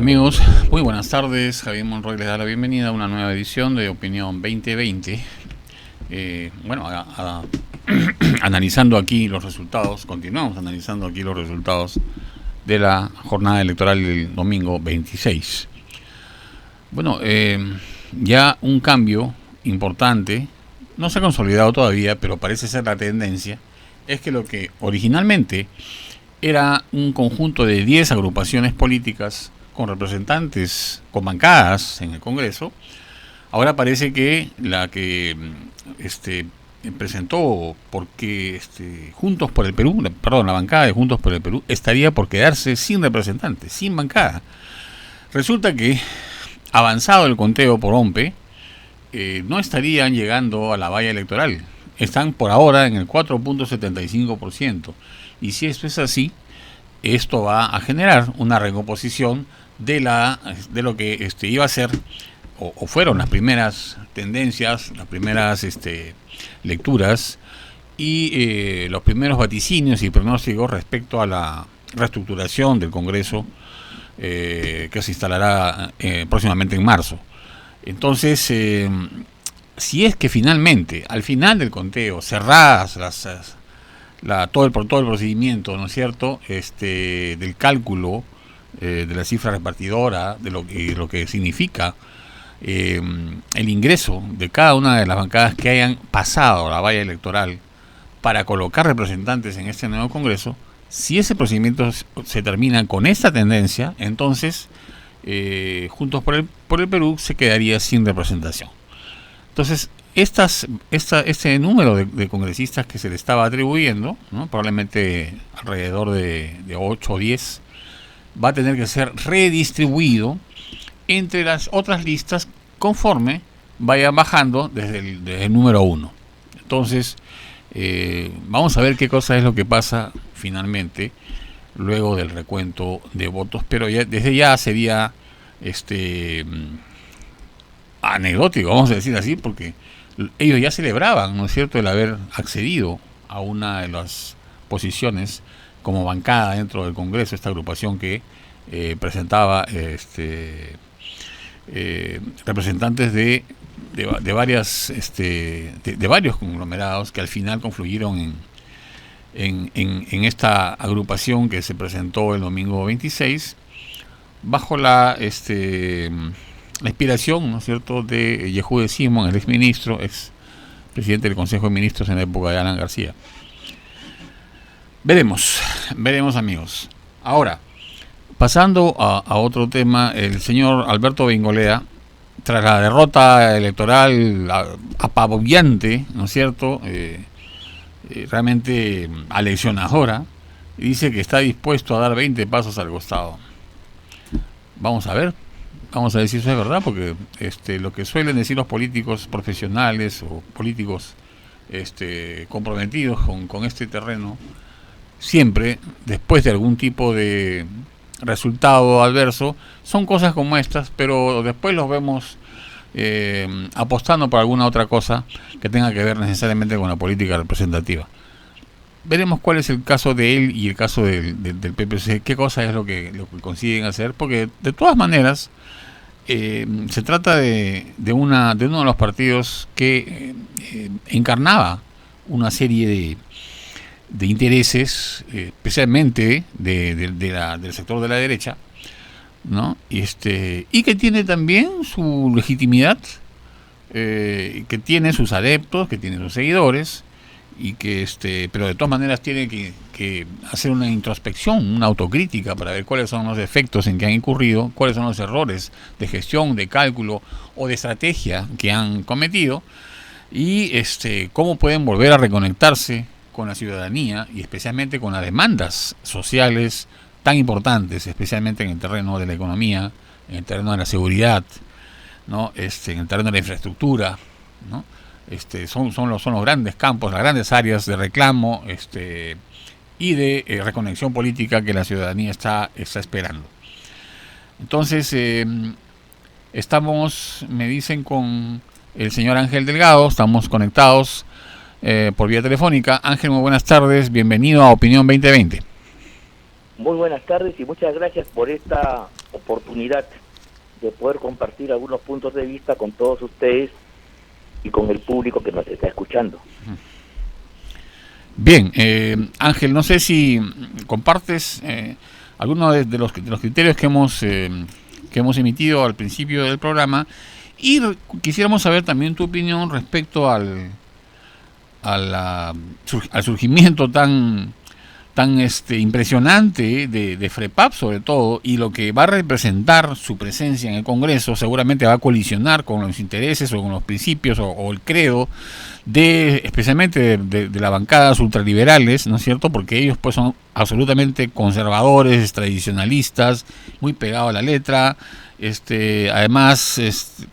Amigos, muy buenas tardes. Javier Monroy les da la bienvenida a una nueva edición de Opinión 2020. Analizando aquí los resultados, continuamos analizando aquí los resultados de la jornada electoral del domingo 26. Ya un cambio importante, no se ha consolidado todavía, pero parece ser la tendencia, es que lo que originalmente era un conjunto de 10 agrupaciones políticas con representantes, con bancadas en el Congreso, ahora parece que la que presentó, porque Juntos por el Perú, la bancada de Juntos por el Perú estaría por quedarse sin representantes, sin bancada. Resulta que, avanzado el conteo por OMPE, no estarían llegando a la valla electoral. Están por ahora en el 4.75%. Y si esto es así, esto va a generar una recomposición de lo que iba a ser o fueron las primeras tendencias, las primeras lecturas y los primeros vaticinios y pronósticos respecto a la reestructuración del Congreso que se instalará próximamente en marzo. Entonces, si es que finalmente, al final del conteo, cerradas todo el procedimiento, ¿no es cierto?, del cálculo de la cifra repartidora, de lo que significa el ingreso de cada una de las bancadas que hayan pasado la valla electoral para colocar representantes en este nuevo Congreso. Si ese procedimiento se termina con esta tendencia, entonces Juntos por el Perú se quedaría sin representación. Entonces, este número de congresistas que se le estaba atribuyendo, ¿no?, probablemente alrededor de 8 o 10, va a tener que ser redistribuido entre las otras listas conforme vayan bajando desde el número 1. Entonces, vamos a ver qué cosa es lo que pasa finalmente luego del recuento de votos, pero desde ya sería anecdótico, vamos a decir así, porque ellos ya celebraban, ¿no es cierto?, el haber accedido a una de las posiciones como bancada dentro del Congreso, esta agrupación que presentaba representantes de varios conglomerados que al final confluyeron en esta agrupación que se presentó el domingo 26 bajo la inspiración, ¿no es cierto?, de Yehude Simón, el exministro, ex presidente del Consejo de Ministros en la época de Alan García. Veremos amigos. Ahora, pasando a otro tema, el señor Alberto Bengolea, tras la derrota electoral apabullante, ¿no es cierto?, realmente aleccionadora, dice que está dispuesto a dar 20 pasos al costado. Vamos a ver si eso es verdad, porque lo que suelen decir los políticos profesionales o políticos comprometidos con este terreno, siempre después de algún tipo de resultado adverso, son cosas como estas, pero después los vemos apostando por alguna otra cosa que tenga que ver necesariamente con la política representativa. Veremos cuál es el caso de él y el caso del PPC, qué cosa es lo que consiguen hacer, porque de todas maneras se trata de uno de los partidos que encarnaba una serie de intereses, especialmente del sector de la derecha, ¿no? Y que tiene también su legitimidad, que tiene sus adeptos, que tiene sus seguidores, y que pero de todas maneras tiene que hacer una introspección, una autocrítica para ver cuáles son los defectos en que han incurrido, cuáles son los errores de gestión, de cálculo o de estrategia que han cometido, y cómo pueden volver a reconectarse con la ciudadanía y especialmente con las demandas sociales tan importantes, especialmente en el terreno de la economía, en el terreno de la seguridad, ¿no?, en el terreno de la infraestructura, ¿no? Son los grandes campos, las grandes áreas de reclamo y de reconexión política que la ciudadanía está esperando. Entonces, estamos, me dicen, con el señor Ángel Delgado, estamos conectados por vía telefónica. Ángel, muy buenas tardes, bienvenido a Opinión 2020. Muy buenas tardes y muchas gracias por esta oportunidad de poder compartir algunos puntos de vista con todos ustedes y con el público que nos está escuchando. Bien, Ángel, no sé si compartes algunos de los criterios que hemos emitido al principio del programa, y quisiéramos saber también tu opinión respecto al surgimiento tan impresionante de FREPAP, sobre todo, y lo que va a representar su presencia en el Congreso. Seguramente va a colisionar con los intereses o con los principios o el credo especialmente de las bancadas ultraliberales, ¿no es cierto? Porque ellos pues son absolutamente conservadores, tradicionalistas, muy pegados a la letra, además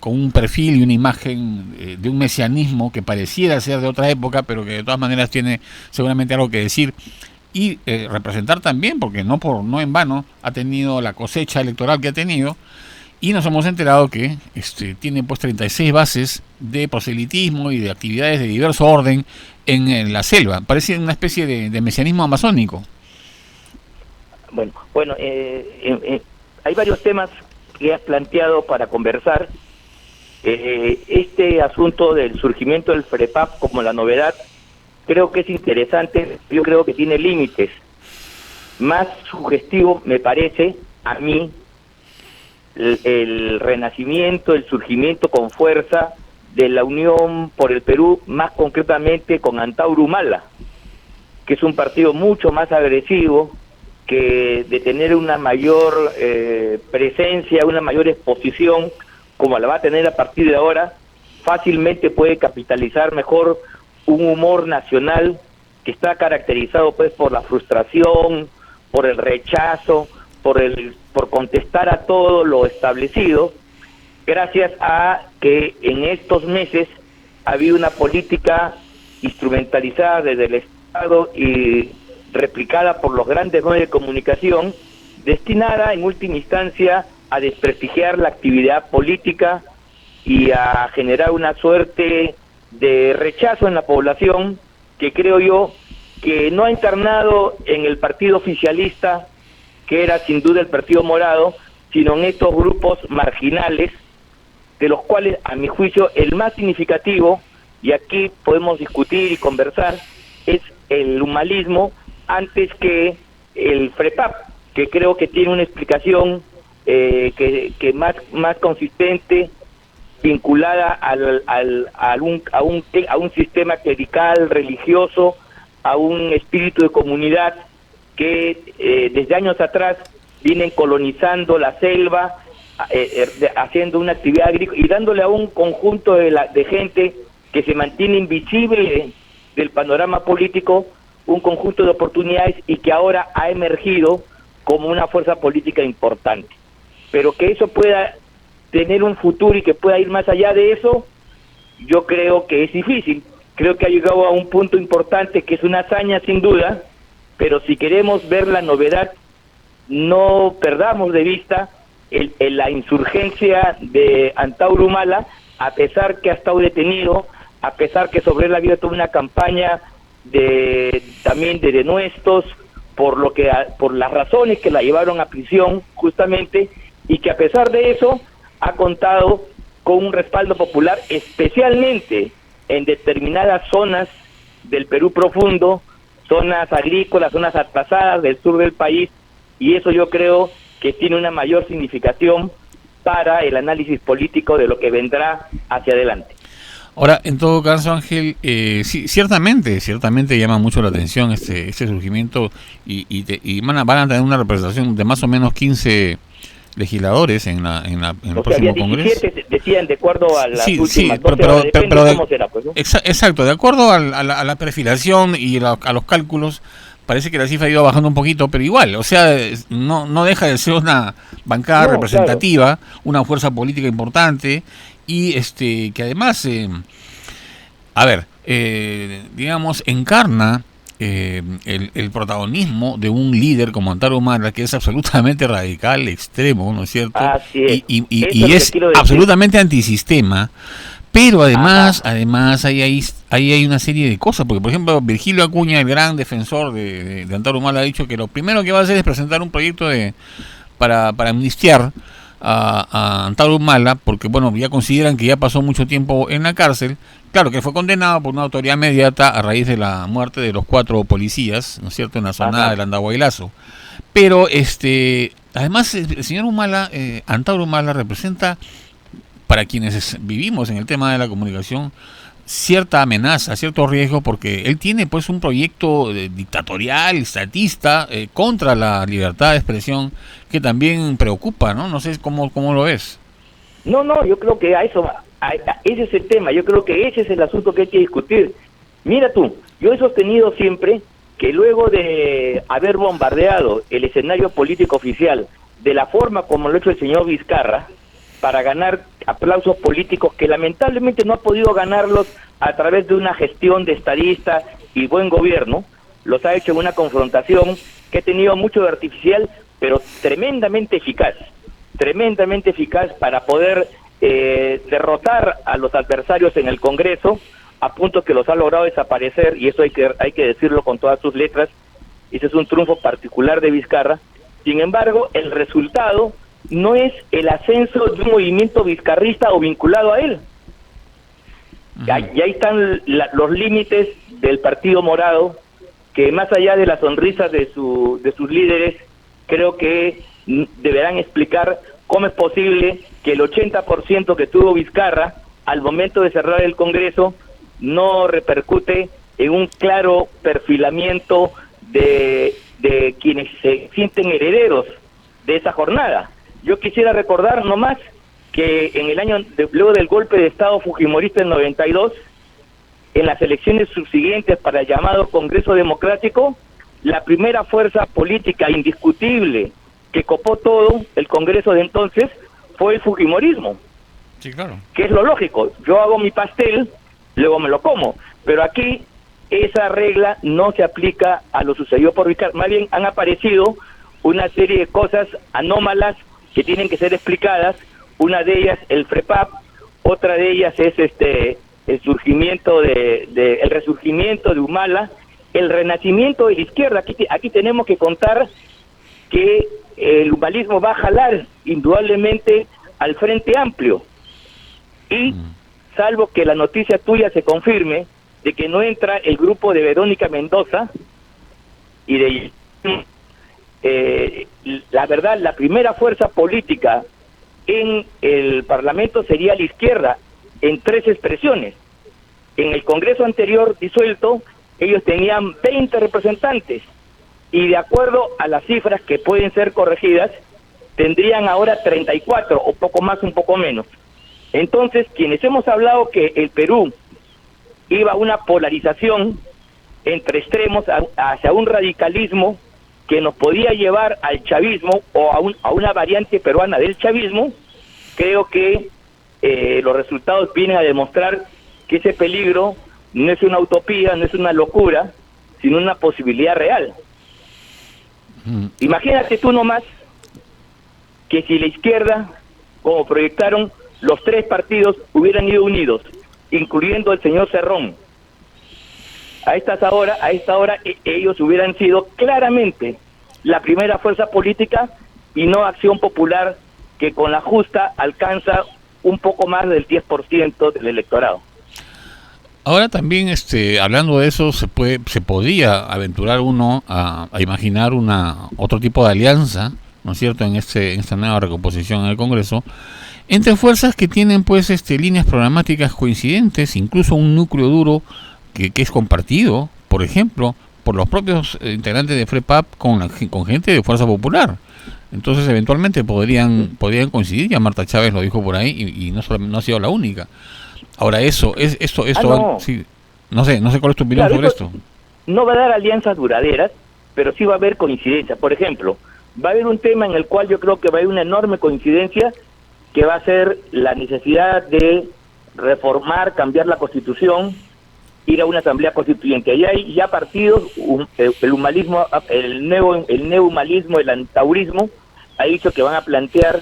con un perfil y una imagen de un mesianismo que pareciera ser de otra época, pero que de todas maneras tiene seguramente algo que decir. Y representar también, porque no en vano ha tenido la cosecha electoral que ha tenido, y nos hemos enterado que tiene pues 36 bases de proselitismo y de actividades de diverso orden en la selva. Parece una especie de mesianismo amazónico. Bueno, hay varios temas que has planteado para conversar. Este asunto del surgimiento del FREPAP como la novedad, creo que es interesante. Yo creo que tiene límites. Más sugestivo me parece a mí el renacimiento, el surgimiento con fuerza de la Unión por el Perú, más concretamente con Antauro Humala, que es un partido mucho más agresivo, que de tener una mayor presencia, una mayor exposición, como la va a tener a partir de ahora, fácilmente puede capitalizar mejor un humor nacional que está caracterizado pues por la frustración, por el rechazo, por contestar a todo lo establecido, gracias a que en estos meses ha habido una política instrumentalizada desde el Estado y replicada por los grandes medios de comunicación, destinada en última instancia a desprestigiar la actividad política y a generar una suerte de rechazo en la población, que creo yo que no ha internado en el partido oficialista, que era sin duda el Partido Morado, sino en estos grupos marginales, de los cuales, a mi juicio, el más significativo, y aquí podemos discutir y conversar, es el humalismo antes que el FREPAP, que creo que tiene una explicación que más consistente, vinculada a un sistema clerical, religioso, a un espíritu de comunidad que desde años atrás vienen colonizando la selva, haciendo una actividad agrícola y dándole a un conjunto de gente que se mantiene invisible del panorama político un conjunto de oportunidades, y que ahora ha emergido como una fuerza política importante. Pero que eso pueda tener un futuro y que pueda ir más allá de eso, yo creo que es difícil. Creo que ha llegado a un punto importante, que es una hazaña sin duda, pero si queremos ver la novedad, no perdamos de vista la insurgencia de Antauro Humala, a pesar que ha estado detenido, a pesar que sobre él ha habido toda una campaña también de denuestos por las razones que la llevaron a prisión justamente, y que a pesar de eso ha contado con un respaldo popular, especialmente en determinadas zonas del Perú profundo, zonas agrícolas, zonas atrasadas del sur del país, y eso yo creo que tiene una mayor significación para el análisis político de lo que vendrá hacia adelante. Ahora, en todo caso, Ángel, sí, ciertamente llama mucho la atención este surgimiento, y van a tener una representación de más o menos 15 legisladores en el próximo Congreso. Decían, de acuerdo a las últimas cómo será, pues, ¿no? Exacto, de acuerdo a la perfilación y a los cálculos, parece que la cifra ha ido bajando un poquito, pero igual, o sea, no deja de ser una bancada representativa, claro, una fuerza política importante, y que además, digamos, encarna el protagonismo de un líder como Antauro Humala, que es absolutamente radical, extremo, ¿no es cierto? Así es. Y es absolutamente antisistema, Pero además ahí hay una serie de cosas, porque por ejemplo Virgilio Acuña, el gran defensor de Antauro Humala, ha dicho que lo primero que va a hacer es presentar un proyecto para amnistiar a Antauro Humala, porque bueno, ya consideran que ya pasó mucho tiempo en la cárcel. Claro que fue condenado por una autoridad inmediata a raíz de la muerte de los 4 policías, ¿no es cierto?, en la zona del Andahuaylazo. Pero además el señor Humala, Antauro Humala, representa, para quienes vivimos en el tema de la comunicación, cierta amenaza, cierto riesgo, porque él tiene pues un proyecto dictatorial, estatista, contra la libertad de expresión, que también preocupa, ¿no? No sé cómo lo ves. No, yo creo que ese es el tema, yo creo que ese es el asunto que hay que discutir. Mira tú, yo he sostenido siempre que luego de haber bombardeado el escenario político oficial de la forma como lo ha hecho el señor Vizcarra, para ganar aplausos políticos que lamentablemente no ha podido ganarlos a través de una gestión de estadista y buen gobierno, los ha hecho en una confrontación que ha tenido mucho de artificial, pero tremendamente eficaz para poder derrotar a los adversarios en el Congreso, a punto que los ha logrado desaparecer, y eso hay que decirlo con todas sus letras. Ese es un triunfo particular de Vizcarra. Sin embargo, el resultado no es el ascenso de un movimiento vizcarrista o vinculado a él. Y ahí están los límites del Partido Morado, que más allá de las sonrisas de sus líderes, creo que deberán explicar cómo es posible que el 80% que tuvo Vizcarra al momento de cerrar el Congreso no repercute en un claro perfilamiento de quienes se sienten herederos de esa jornada. Yo quisiera recordar nomás que en el año luego del golpe de Estado fujimorista en 92, en las elecciones subsiguientes para el llamado Congreso Democrático, la primera fuerza política indiscutible que copó todo el Congreso de entonces fue el fujimorismo. Sí, claro. Que es lo lógico, yo hago mi pastel, luego me lo como, pero aquí esa regla no se aplica a lo sucedido por Vizcarra. Más bien han aparecido una serie de cosas anómalas que tienen que ser explicadas. Una de ellas el FREPAP, otra de ellas es el surgimiento el resurgimiento de Humala, el renacimiento de la izquierda. Aquí tenemos que contar que el humalismo va a jalar indudablemente al Frente Amplio, y salvo que la noticia tuya se confirme de que no entra el grupo de Verónica Mendoza y de la verdad, la primera fuerza política en el Parlamento sería la izquierda, en 3 expresiones. En el Congreso anterior disuelto, ellos tenían 20 representantes, y de acuerdo a las cifras que pueden ser corregidas, tendrían ahora 34, o poco más, un poco menos. Entonces, quienes hemos hablado que el Perú iba a una polarización entre extremos, hacia un radicalismo que nos podía llevar al chavismo o a una variante peruana del chavismo, creo que los resultados vienen a demostrar que ese peligro no es una utopía, no es una locura, sino una posibilidad real. Imagínate tú nomás que si la izquierda, como proyectaron, los 3 partidos hubieran ido unidos, incluyendo el señor Cerrón, a esta hora ellos hubieran sido claramente la primera fuerza política y no Acción Popular, que con la justa alcanza un poco más del 10% del electorado. Ahora también, hablando de eso, se podría aventurar uno a imaginar otro tipo de alianza, ¿no es cierto?, en esta nueva recomposición en el Congreso, entre fuerzas que tienen pues líneas programáticas coincidentes, incluso un núcleo duro que es compartido, por ejemplo, por los propios integrantes de FREPAP con gente de Fuerza Popular. Entonces eventualmente podrían coincidir. Ya Marta Chávez lo dijo por ahí, y no ha sido la única. Ahora esto no. Sí, no sé cuál es tu opinión sobre esto. No va a dar alianzas duraderas, pero sí va a haber coincidencia. Por ejemplo, va a haber un tema en el cual yo creo que va a haber una enorme coincidencia, que va a ser la necesidad de reformar, cambiar la Constitución, ir a una asamblea constituyente. Ahí hay ya partidos, el humanismo, el neohumanismo, el antaurismo, ha dicho que van a plantear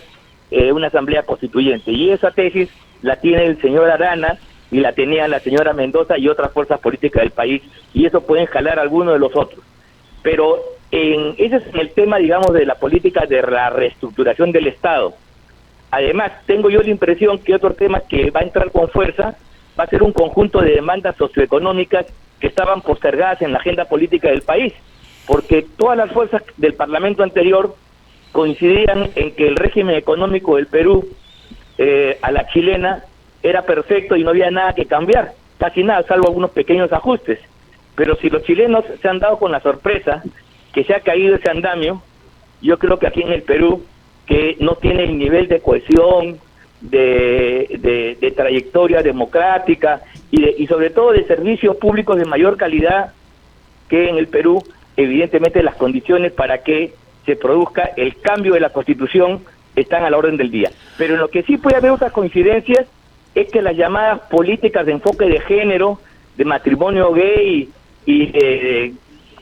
una asamblea constituyente, y esa tesis la tiene el señor Arana y la tenía la señora Mendoza y otras fuerzas políticas del país, y eso pueden jalar algunos de los otros. Pero ese es el tema, digamos, de la política de la reestructuración del Estado. Además, tengo yo la impresión que otro tema que va a entrar con fuerza va a ser un conjunto de demandas socioeconómicas que estaban postergadas en la agenda política del país, porque todas las fuerzas del Parlamento anterior coincidían en que el régimen económico del Perú a la chilena era perfecto y no había nada que cambiar, casi nada, salvo algunos pequeños ajustes. Pero si los chilenos se han dado con la sorpresa que se ha caído ese andamio, yo creo que aquí en el Perú, que no tiene el nivel de cohesión, de trayectoria democrática y sobre todo de servicios públicos de mayor calidad que en el Perú, evidentemente las condiciones para que se produzca el cambio de la Constitución están a la orden del día. Pero en lo que sí puede haber otras coincidencias es que las llamadas políticas de enfoque de género, de matrimonio gay y de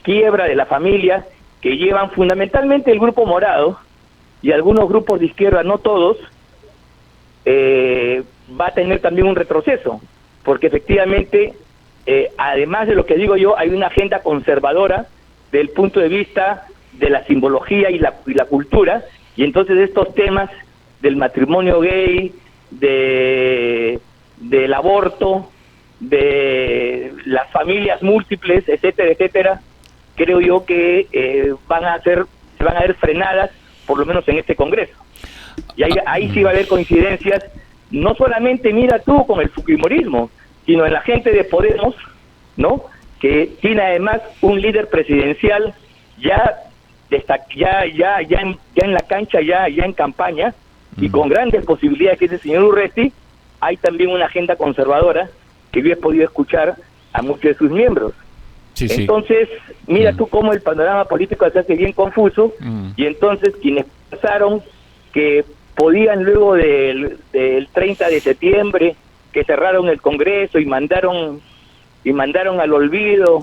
quiebra de la familia, que llevan fundamentalmente el Grupo Morado y algunos grupos de izquierda, no todos, va a tener también un retroceso, porque efectivamente, además de lo que digo yo, hay una agenda conservadora del punto de vista de la simbología y la cultura, y entonces estos temas del matrimonio gay, del aborto, de las familias múltiples, etcétera, etcétera, creo yo que se van a ver frenadas, por lo menos en este Congreso. Y ahí sí va a haber coincidencias, no solamente, mira tú, con el fujimorismo, sino en la gente de Podemos, ¿no?, que tiene además un líder presidencial ya en la cancha, ya en campaña, y con grandes posibilidades, que es el señor Urresti. Hay también una agenda conservadora que yo he podido escuchar a muchos de sus miembros. Sí, entonces, mira tú cómo el panorama político se hace bien confuso, y entonces quienes pensaron que podían luego del 30 de septiembre, que cerraron el Congreso y mandaron al olvido,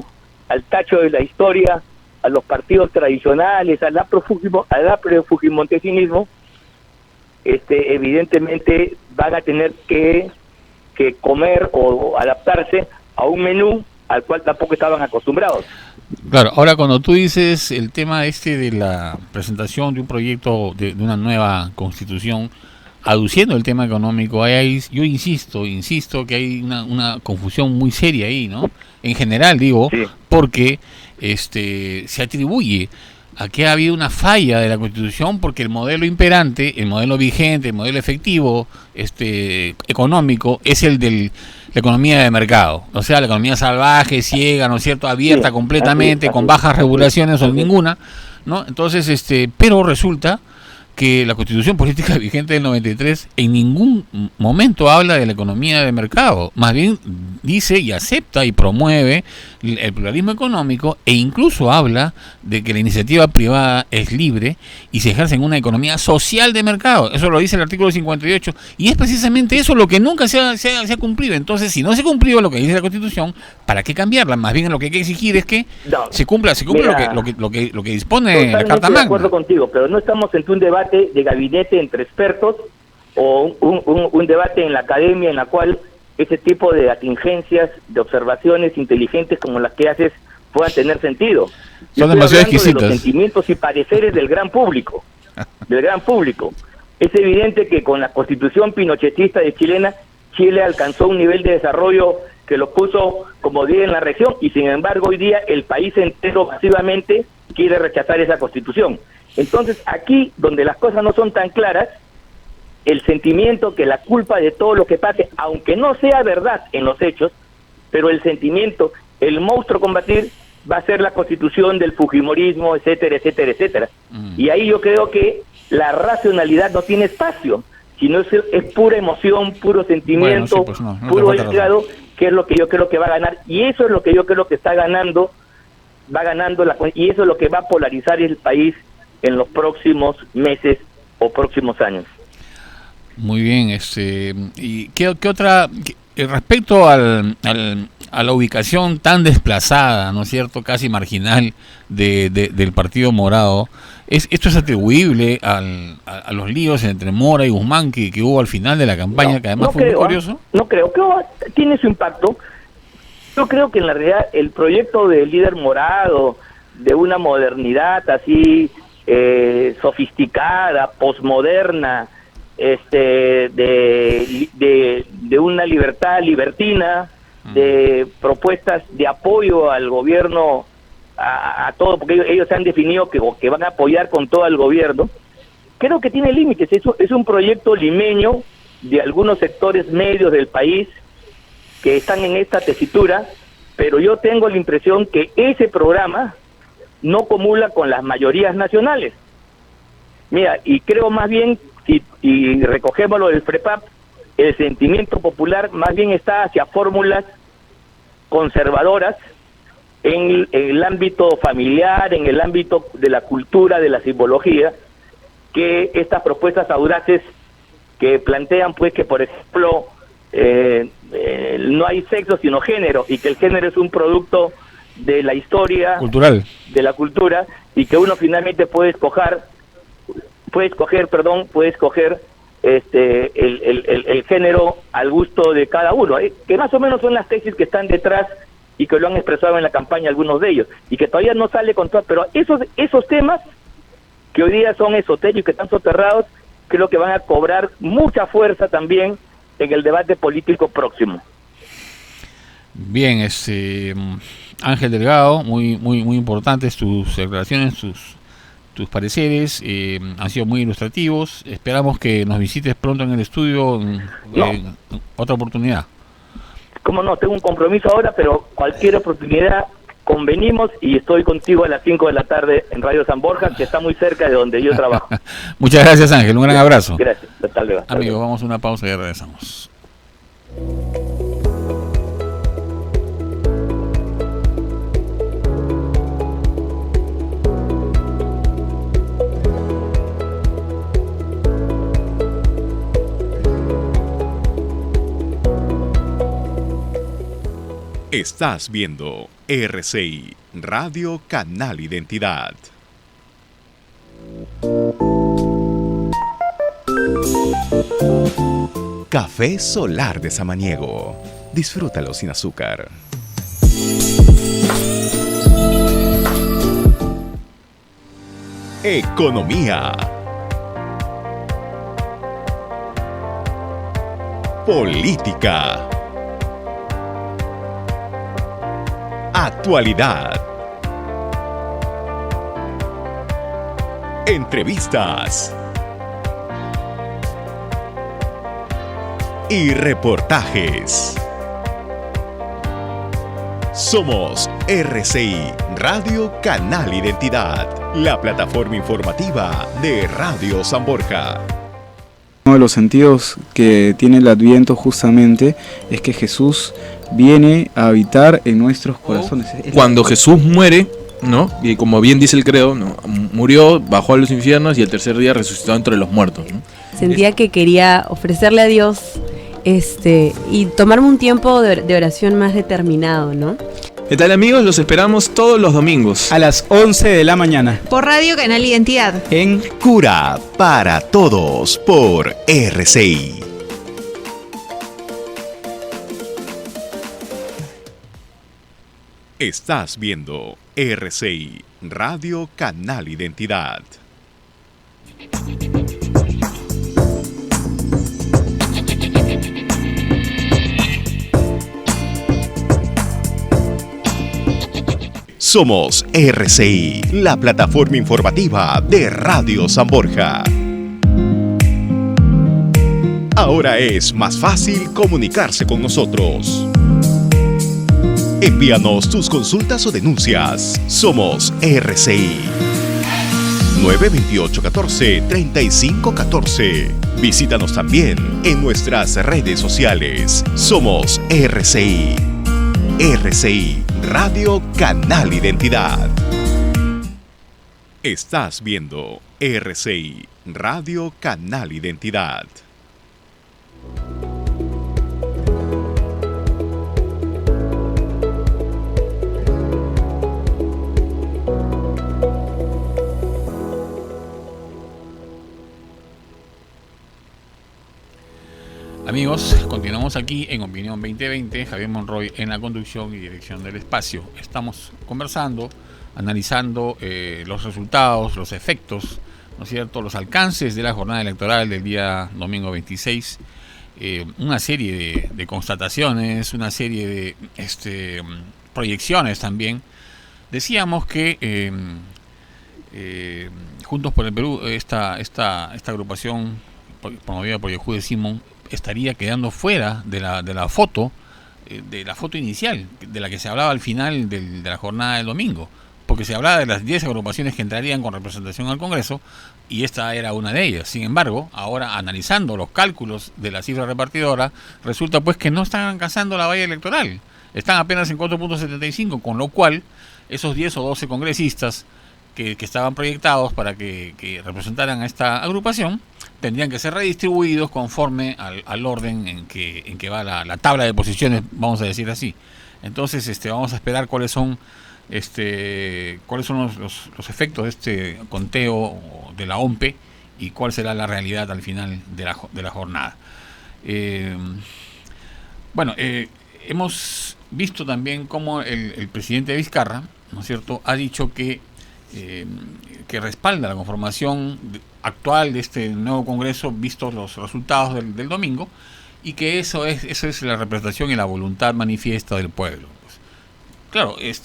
al tacho de la historia, a los partidos tradicionales, al afrofujimontesinismo, evidentemente van a tener que comer o adaptarse a un menú al cual tampoco estaban acostumbrados. Claro, ahora cuando tú dices el tema de la presentación de un proyecto de una nueva constitución, aduciendo el tema económico, yo insisto que hay una confusión muy seria ahí, ¿no? En general, digo, sí, porque se atribuye a que ha habido una falla de la Constitución porque el modelo imperante, el modelo vigente, el modelo efectivo económico es el de la economía de mercado, o sea, la economía salvaje, ciega, ¿no es cierto?, abierta, sí, completamente, con bajas regulaciones o ninguna, ¿no? Entonces, pero resulta que la Constitución Política vigente del 93 en ningún momento habla de la economía de mercado, más bien dice y acepta y promueve el pluralismo económico, e incluso habla de que la iniciativa privada es libre y se ejerce en una economía social de mercado. Eso lo dice el artículo 58, y es precisamente eso lo que nunca se ha cumplido. Entonces, si no se cumplió lo que dice la Constitución, ¿para qué cambiarla? Más bien lo que hay que exigir es que se cumpla lo que dispone la Carta Magna. De acuerdo contigo, pero no estamos en un debate de gabinete entre expertos o un debate en la academia en la cual ese tipo de atingencias, de observaciones inteligentes como las que haces puedan tener sentido. Son demasiado exquisitas. De los sentimientos y pareceres del gran público. Es evidente que con la Constitución pinochetista de chilena, Chile alcanzó un nivel de desarrollo que lo puso como 10 en la región, y sin embargo hoy día el país entero masivamente quiere rechazar esa Constitución. Entonces, aquí donde las cosas no son tan claras, el sentimiento que la culpa de todo lo que pase, aunque no sea verdad en los hechos, pero el sentimiento, el monstruo a combatir va a ser la Constitución del fujimorismo, etcétera, etcétera, etcétera. Y ahí yo creo que la racionalidad no tiene espacio, sino es pura emoción, puro sentimiento, puro hígado, que es lo que yo creo que va a ganar, y eso es lo que yo creo que va ganando y eso es lo que va a polarizar el país en los próximos meses o próximos años. Muy bien, ¿y qué otra? respecto a la ubicación tan desplazada, ¿no es cierto?, casi marginal del Partido Morado, ¿esto es atribuible a los líos entre Mora y Guzmán que hubo al final de la campaña, No, que además no fue creo, muy curioso? No creo, tiene su impacto. Yo creo que en la realidad el proyecto del líder morado, de una modernidad así sofisticada, posmoderna, de una libertad libertina, de propuestas de apoyo al gobierno, a todo, porque ellos se han definido que van a apoyar con todo al gobierno, creo que tiene límites. Es un proyecto limeño de algunos sectores medios del país que están en esta tesitura, pero yo tengo la impresión que ese programa no comula con las mayorías nacionales. Mira, y creo más bien, y recogemos lo del FREPAP, el sentimiento popular más bien está hacia fórmulas conservadoras en el ámbito familiar, en el ámbito de la cultura, de la simbología, que estas propuestas audaces que plantean, pues, que por ejemplo no hay sexo sino género, y que el género es un producto de la historia cultural, de la cultura, y que uno finalmente puede escoger el género al gusto de cada uno, que más o menos son las tesis que están detrás y que lo han expresado en la campaña algunos de ellos, y que todavía no sale con todo, pero esos temas que hoy día son esotéricos, que están soterrados, creo que van a cobrar mucha fuerza también en el debate político próximo. Bien, Ángel Delgado, muy importantes tus declaraciones, tus pareceres, han sido muy ilustrativos. Esperamos que nos visites pronto en el estudio en otra oportunidad. Cómo no, tengo un compromiso ahora, pero cualquier oportunidad convenimos, y estoy contigo a las 5 de la tarde en Radio San Borja, que está muy cerca de donde yo trabajo. Muchas gracias, Ángel, un gran abrazo. Gracias, hasta luego. Amigos, vamos a una pausa y regresamos. Estás viendo RCI, Radio Canal Identidad. Café Solar de Samaniego. Disfrútalo sin azúcar. Economía. Política. Actualidad. Entrevistas. Y reportajes. Somos RCI, Radio Canal Identidad, la plataforma informativa de Radio San Borja. Uno de los sentidos que tiene el Adviento justamente es que Jesús viene a habitar en nuestros corazones. Cuando Jesús muere, ¿no? Y como bien dice el credo, ¿no? Murió, bajó a los infiernos y el tercer día resucitó entre los muertos, ¿no? Sentía que quería ofrecerle a Dios y tomarme un tiempo de oración más determinado, ¿no? ¿Qué tal, amigos? Los esperamos todos los domingos a las 11 de la mañana por Radio Canal Identidad en Cura para Todos por RCI. Estás viendo RCI, Radio Canal Identidad. Somos RCI, la plataforma informativa de Radio San Borja. Ahora es más fácil comunicarse con nosotros. Envíanos tus consultas o denuncias. Somos RCI. 928-14-3514. Visítanos también en nuestras redes sociales. Somos RCI. RCI, Radio Canal Identidad. Estás viendo RCI, Radio Canal Identidad. Amigos, continuamos aquí en Opinión 2020, Javier Monroy en la conducción y dirección del espacio. Estamos conversando, analizando los resultados, los efectos, ¿no es cierto?, los alcances de la jornada electoral del día domingo 26, una serie de constataciones, una serie de proyecciones también. Decíamos que Juntos por el Perú, esta agrupación promovida por Yehude Simón, estaría quedando fuera de la foto inicial, de la que se hablaba al final de la jornada del domingo, porque se hablaba de las 10 agrupaciones que entrarían con representación al Congreso, y esta era una de ellas. Sin embargo, ahora analizando los cálculos de la cifra repartidora, resulta pues que no están alcanzando la valla electoral, están apenas en 4.75, con lo cual esos 10 o 12 congresistas que estaban proyectados para que representaran a esta agrupación tendrían que ser redistribuidos conforme al orden en que va la tabla de posiciones, vamos a decir así. Entonces vamos a esperar cuáles son los efectos de este conteo de la OMPE y cuál será la realidad al final de la jornada. Hemos visto también cómo el presidente Vizcarra, ¿no es cierto?, ha dicho que respalda la conformación actual de este nuevo Congreso, vistos los resultados del domingo, y que eso es la representación y la voluntad manifiesta del pueblo. Pues, claro, es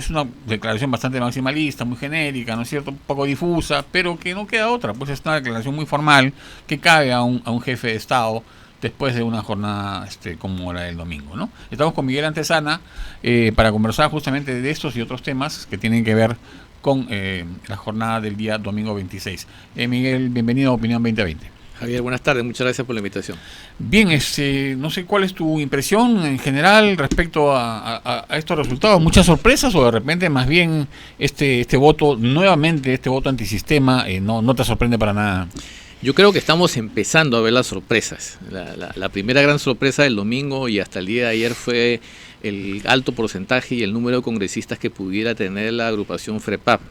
una declaración bastante maximalista, muy genérica, ¿no es cierto?, un poco difusa, pero que no queda otra, pues es una declaración muy formal que cabe a un jefe de Estado después de una jornada como la del domingo, ¿no? Estamos con Miguel Antesana para conversar justamente de estos y otros temas que tienen que ver con la jornada del día domingo 26. Miguel, bienvenido a Opinión 2020. Javier, buenas tardes, muchas gracias por la invitación. Bien, no sé cuál es tu impresión en general respecto a estos resultados. ¿Muchas sorpresas o de repente más bien este voto antisistema no te sorprende para nada? Yo creo que estamos empezando a ver las sorpresas. La primera gran sorpresa del domingo y hasta el día de ayer fue el alto porcentaje y el número de congresistas que pudiera tener la agrupación FREPAP,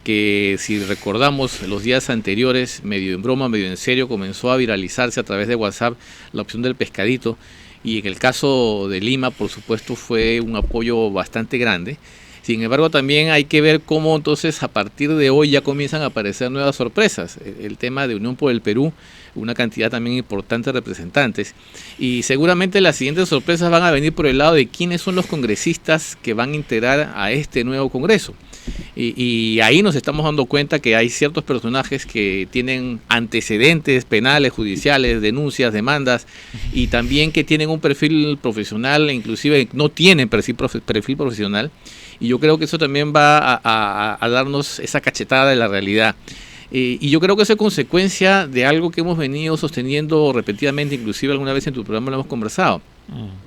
que si recordamos los días anteriores, medio en broma, medio en serio, comenzó a viralizarse a través de WhatsApp la opción del pescadito, y en el caso de Lima, por supuesto, fue un apoyo bastante grande. Sin embargo, también hay que ver cómo entonces a partir de hoy ya comienzan a aparecer nuevas sorpresas. El tema de Unión por el Perú, una cantidad también importante de representantes. Y seguramente las siguientes sorpresas van a venir por el lado de quiénes son los congresistas que van a integrar a este nuevo Congreso. Y ahí nos estamos dando cuenta que hay ciertos personajes que tienen antecedentes penales, judiciales, denuncias, demandas, y también que tienen un perfil profesional, e inclusive no tienen perfil profesional. Y yo creo que eso también va a darnos esa cachetada de la realidad. Y yo creo que eso es consecuencia de algo que hemos venido sosteniendo repetidamente, inclusive alguna vez en tu programa lo hemos conversado.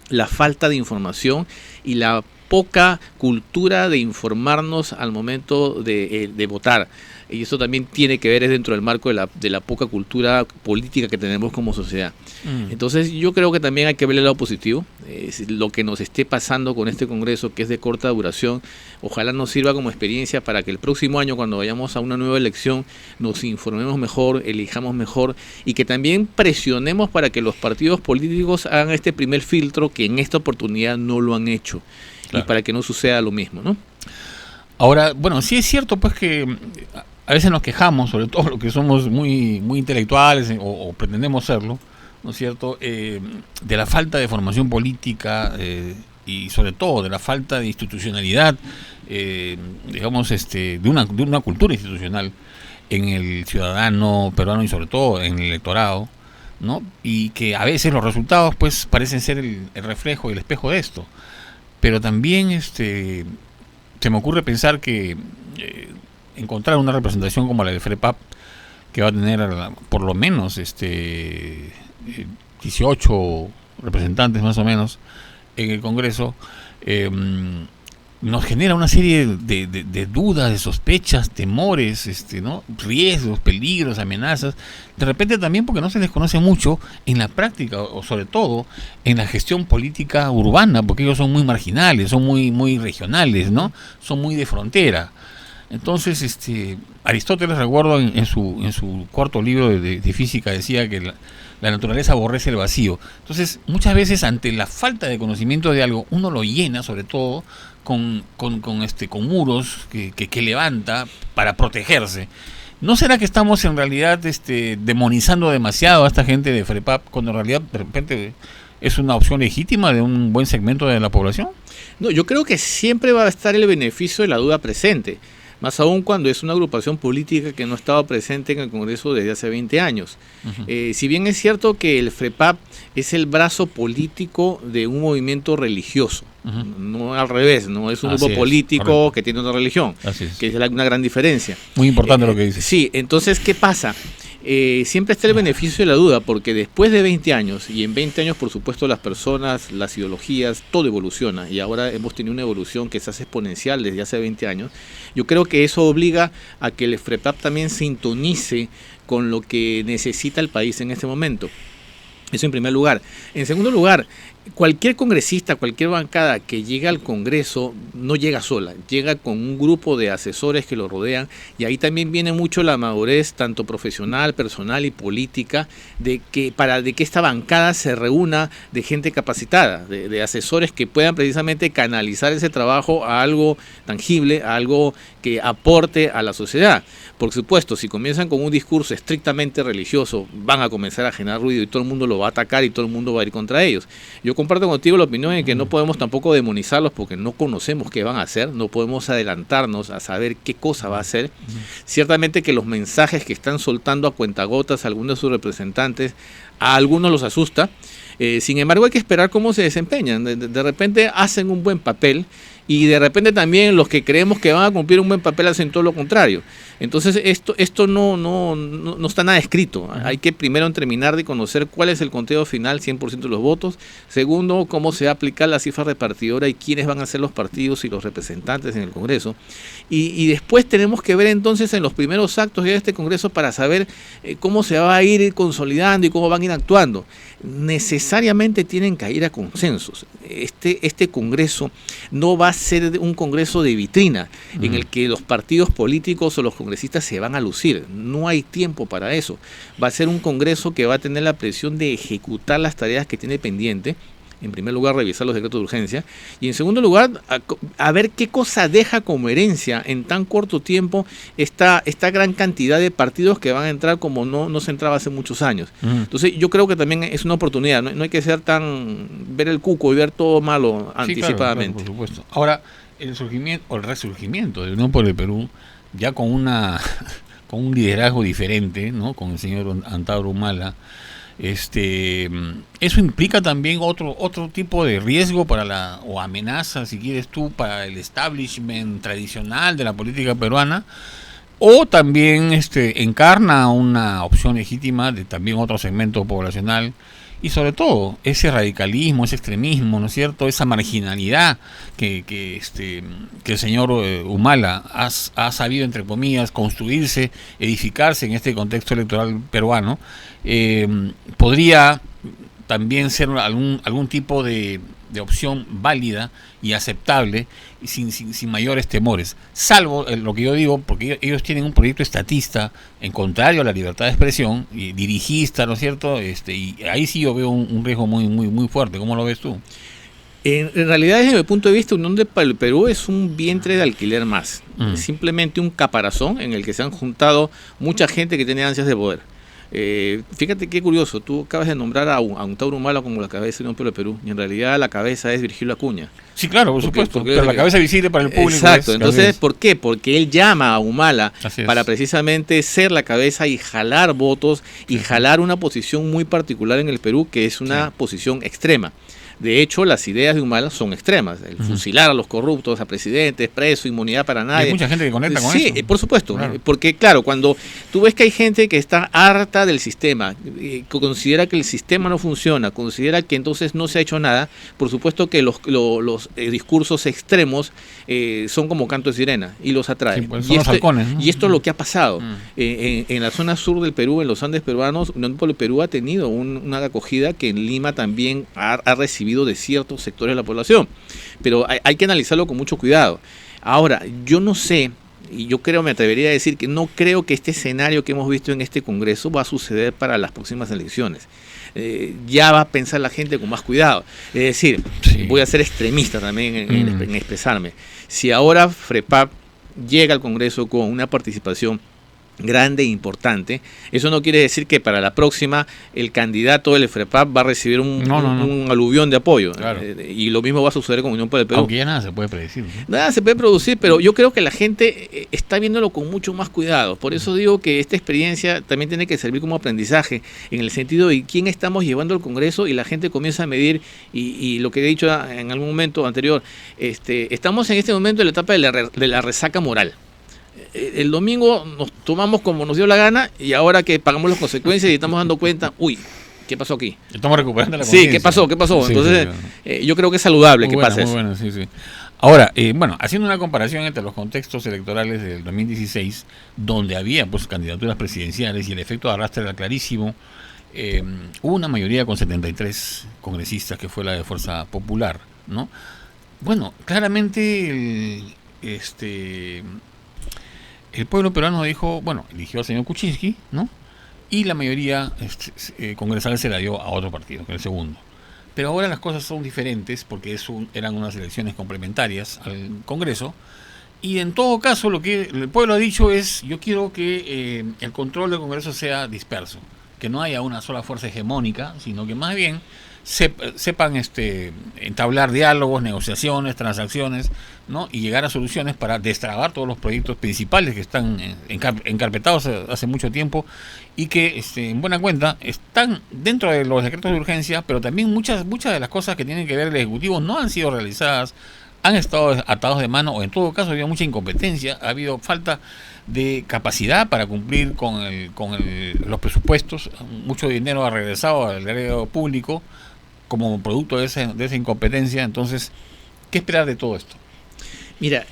La falta de información y la poca cultura de informarnos al momento de votar. Y eso también tiene que ver es dentro del marco de la poca cultura política que tenemos como sociedad. Entonces yo creo que también hay que ver el lado positivo. Lo que nos esté pasando con este Congreso, que es de corta duración, ojalá nos sirva como experiencia para que el próximo año, cuando vayamos a una nueva elección, nos informemos mejor, elijamos mejor, y que también presionemos para que los partidos políticos hagan este primer filtro, que en esta oportunidad no lo han hecho. Claro. Y para que no suceda lo mismo, ¿no? Ahora, bueno, sí es cierto pues que a veces nos quejamos, sobre todo los que somos muy intelectuales o pretendemos serlo, ¿no es cierto?, de la falta de formación política y sobre todo de la falta de institucionalidad, digamos, de una cultura institucional en el ciudadano peruano y sobre todo en el electorado, ¿no? Y que a veces los resultados pues parecen ser el reflejo y el espejo de esto. Pero también se me ocurre pensar que encontrar una representación como la del FREPAP, que va a tener por lo menos 18 representantes más o menos en el Congreso, nos genera una serie de dudas, de sospechas, temores, ¿no?, riesgos, peligros, amenazas, de repente también porque no se les conoce mucho en la práctica, o sobre todo en la gestión política urbana, porque ellos son muy marginales, son muy regionales, ¿no?, son muy de frontera. Entonces, Aristóteles, recuerdo, en su cuarto libro de física, decía que la naturaleza aborrece el vacío. Entonces, muchas veces ante la falta de conocimiento de algo, uno lo llena, sobre todo, con muros que levanta para protegerse. ¿No será que estamos en realidad demonizando demasiado a esta gente de FREPAP, cuando en realidad de repente es una opción legítima de un buen segmento de la población? No, yo creo que siempre va a estar el beneficio de la duda presente, más aún cuando es una agrupación política que no ha estado presente en el Congreso desde hace 20 años. Uh-huh. Si bien es cierto que el FREPAP es el brazo político de un movimiento religioso, uh-huh, no al revés, no es un grupo político que tiene una religión, que es una gran diferencia. Muy importante lo que dices. Sí, entonces, ¿qué pasa? Siempre está el beneficio de la duda, porque después de 20 años, y en 20 años por supuesto las personas, las ideologías, todo evoluciona, y ahora hemos tenido una evolución que se hace exponencial desde hace 20 años, yo creo que eso obliga a que el FREPAP también sintonice con lo que necesita el país en este momento. Eso en primer lugar. En segundo lugar, cualquier congresista, cualquier bancada que llega al Congreso no llega sola, llega con un grupo de asesores que lo rodean, y ahí también viene mucho la madurez tanto profesional, personal y política de que esta bancada se reúna de gente capacitada, de asesores que puedan precisamente canalizar ese trabajo a algo tangible, a algo que aporte a la sociedad. Por supuesto, si comienzan con un discurso estrictamente religioso, van a comenzar a generar ruido y todo el mundo lo va a atacar y todo el mundo va a ir contra ellos. Yo comparto contigo la opinión en que no podemos tampoco demonizarlos porque no conocemos qué van a hacer, no podemos adelantarnos a saber qué cosa va a hacer. Ciertamente que los mensajes que están soltando a cuentagotas algunos de sus representantes, a algunos los asusta. Sin embargo, hay que esperar cómo se desempeñan. De repente hacen un buen papel, y de repente también los que creemos que van a cumplir un buen papel hacen todo lo contrario. Entonces esto no está nada escrito. Hay que primero terminar de conocer cuál es el conteo final, 100% de los votos. Segundo, cómo se va a aplicar la cifra repartidora y quiénes van a ser los partidos y los representantes en el Congreso. Y después tenemos que ver entonces en los primeros actos de este Congreso para saber cómo se va a ir consolidando y cómo van a ir actuando. Necesariamente tienen que ir a consensos. Este Congreso no va a ser un Congreso de vitrina en el que los partidos políticos o los congresistas se van a lucir. No hay tiempo para eso. Va a ser un Congreso que va a tener la presión de ejecutar las tareas que tiene pendiente. En primer lugar, revisar los decretos de urgencia, y en segundo lugar, a ver qué cosa deja como herencia en tan corto tiempo esta gran cantidad de partidos que van a entrar como no se entraba hace muchos años. Entonces yo creo que también es una oportunidad, no hay que ser ver el cuco y ver todo malo anticipadamente. Claro, por supuesto. Ahora, el surgimiento o el resurgimiento de Unión por el Perú, ya con un liderazgo diferente, ¿no? Con el señor Antauro Humala, eso implica también otro tipo de riesgo o amenaza, si quieres tú, para el establishment tradicional de la política peruana, o también encarna una opción legítima de también otro segmento poblacional, y sobre todo ese radicalismo, ese extremismo, ¿no es cierto?, esa marginalidad que el señor Humala ha sabido, entre comillas, construirse, edificarse en este contexto electoral peruano. Podría también ser algún tipo de opción válida y aceptable y sin mayores temores, salvo lo que yo digo, porque ellos tienen un proyecto estatista en contrario a la libertad de expresión y dirigista, ¿no es cierto? Y ahí sí yo veo un riesgo muy muy muy fuerte. ¿Cómo lo ves tú? En realidad, desde mi punto de vista, Unión para el Perú es un vientre de alquiler más, es simplemente un caparazón en el que se han juntado mucha gente que tiene ansias de poder. Fíjate qué curioso, tú acabas de nombrar a Antauro Humala como la cabeza de Unión por el Perú, y en realidad la cabeza es Virgilio Acuña. Sí, claro, por supuesto, pero la cabeza visible para el público. Exacto, entonces, ¿por qué? Porque él llama a Humala para precisamente ser la cabeza y jalar votos y jalar una posición muy particular en el Perú, que es una posición extrema. De hecho, las ideas de Humala son extremas. El fusilar a los corruptos, a presidentes, preso, inmunidad para nadie. Hay mucha gente que conecta con eso. Sí, por supuesto. Claro. Porque, claro, cuando tú ves que hay gente que está harta del sistema, que considera que el sistema no funciona, considera que entonces no se ha hecho nada, por supuesto que los discursos extremos son como canto de sirena y los atraen. Sí, pues son los halcones, ¿no? Y esto es lo que ha pasado. En la zona sur del Perú, en los Andes peruanos, Unión por el Perú ha tenido una acogida que en Lima también ha recibido de ciertos sectores de la población, pero hay que analizarlo con mucho cuidado. Ahora, yo no sé y yo creo, me atrevería a decir que no creo que este escenario que hemos visto en este Congreso va a suceder para las próximas elecciones. Ya va a pensar la gente con más cuidado. Es decir, voy a ser extremista también en expresarme. Si ahora FREPAP llega al Congreso con una participación grande e importante, eso no quiere decir que para la próxima el candidato del FREPAP va a recibir un aluvión de apoyo. Claro. Y lo mismo va a suceder con Unión por el Perú. Aunque ya nada se puede predecir, ¿no? Nada se puede producir, pero yo creo que la gente está viéndolo con mucho más cuidado. Por eso digo que esta experiencia también tiene que servir como aprendizaje, en el sentido de quién estamos llevando al Congreso, y la gente comienza a medir, y lo que he dicho en algún momento anterior, estamos en este momento en la etapa de la resaca moral. El domingo nos tomamos como nos dio la gana, y ahora que pagamos las consecuencias y estamos dando cuenta, uy, ¿qué pasó aquí? Estamos recuperando la conciencia. Sí, ¿qué pasó? Sí, Entonces, sí. Yo creo que es saludable que pase Muy eso. bueno, sí. Ahora, haciendo una comparación entre los contextos electorales del 2016, donde había pues candidaturas presidenciales y el efecto de arrastre era clarísimo, hubo una mayoría con 73 congresistas, que fue la de Fuerza Popular, ¿no? Bueno, claramente el pueblo peruano dijo, eligió al señor Kuczynski, ¿no? Y la mayoría congresal se la dio a otro partido, que es el segundo. Pero ahora las cosas son diferentes, porque eran unas elecciones complementarias al Congreso, y en todo caso lo que el pueblo ha dicho es: yo quiero que el control del Congreso sea disperso, que no haya una sola fuerza hegemónica, sino que más bien sepan entablar diálogos, negociaciones, transacciones, ¿no? Y llegar a soluciones para destrabar todos los proyectos principales que están encarpetados hace mucho tiempo, y que en buena cuenta están dentro de los decretos de urgencia, pero también muchas de las cosas que tienen que ver el Ejecutivo no han sido realizadas, han estado atados de mano, o en todo caso ha habido mucha incompetencia, ha habido falta de capacidad para cumplir con los presupuestos. Mucho dinero ha regresado al erario público como producto de esa incompetencia. Entonces, ¿qué esperar de todo esto? Mira,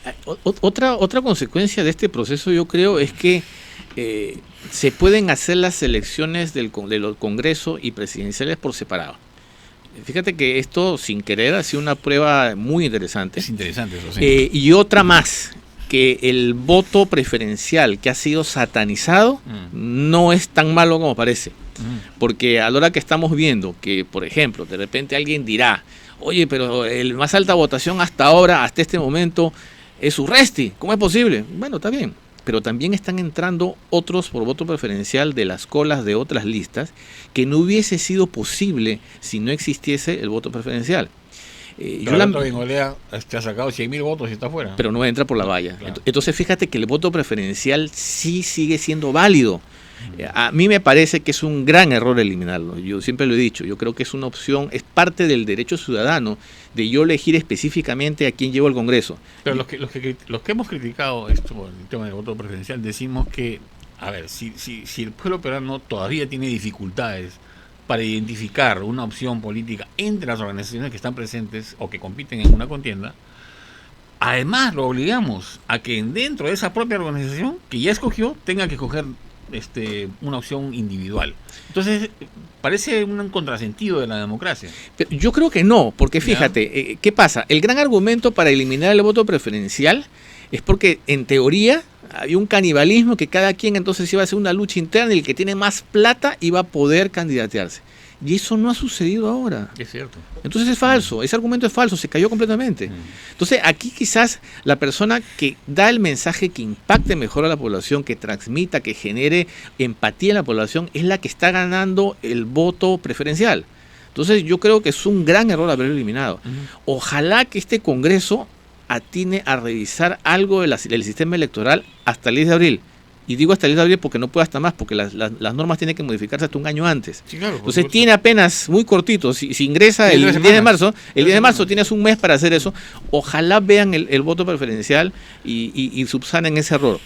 otra consecuencia de este proceso, yo creo, es que se pueden hacer las elecciones de los Congreso y presidenciales por separado. Fíjate que esto, sin querer, ha sido una prueba muy interesante. Es interesante eso, sí. Y otra más, que el voto preferencial que ha sido satanizado no es tan malo como parece. Porque a la hora que estamos viendo que, por ejemplo, de repente alguien dirá: oye, pero el más alta votación hasta ahora, hasta este momento, es Urresti. ¿Cómo es posible? Bueno, está bien. Pero también están entrando otros por voto preferencial de las colas de otras listas, que no hubiese sido posible si no existiese el voto preferencial. Bengolea ha sacado 100.000 votos y está fuera. Pero no entra por la valla. Claro. Entonces fíjate que el voto preferencial sí sigue siendo válido. A mí me parece que es un gran error eliminarlo. Yo siempre lo he dicho. Yo creo que es una opción, es parte del derecho ciudadano de yo elegir específicamente a quién llevo al Congreso. Pero los que hemos criticado esto, el tema del voto preferencial, decimos que, a ver, si el pueblo peruano todavía tiene dificultades para identificar una opción política entre las organizaciones que están presentes o que compiten en una contienda, además lo obligamos a que dentro de esa propia organización que ya escogió tenga que escoger una opción individual. Entonces parece un contrasentido de la democracia. Pero yo creo que no, porque fíjate, ¿qué pasa? El gran argumento para eliminar el voto preferencial es porque en teoría había un canibalismo, que cada quien entonces iba a hacer una lucha interna, y el que tiene más plata iba a poder candidatearse. Y eso no ha sucedido ahora. Es cierto. Entonces es falso, ese argumento es falso, se cayó completamente. Entonces aquí quizás la persona que da el mensaje que impacte mejor a la población, que transmita, que genere empatía en la población, es la que está ganando el voto preferencial. Entonces yo creo que es un gran error haberlo eliminado. Ojalá que este Congreso atine a revisar algo del sistema electoral hasta el 10 de abril. Y digo hasta el 10 de abril porque no puede hasta más, porque las normas tienen que modificarse hasta un año antes. Sí, claro, entonces tiene apenas muy cortito, si ingresa el 10 de marzo, tienes un mes para hacer eso. Ojalá vean el voto preferencial y subsanen ese error.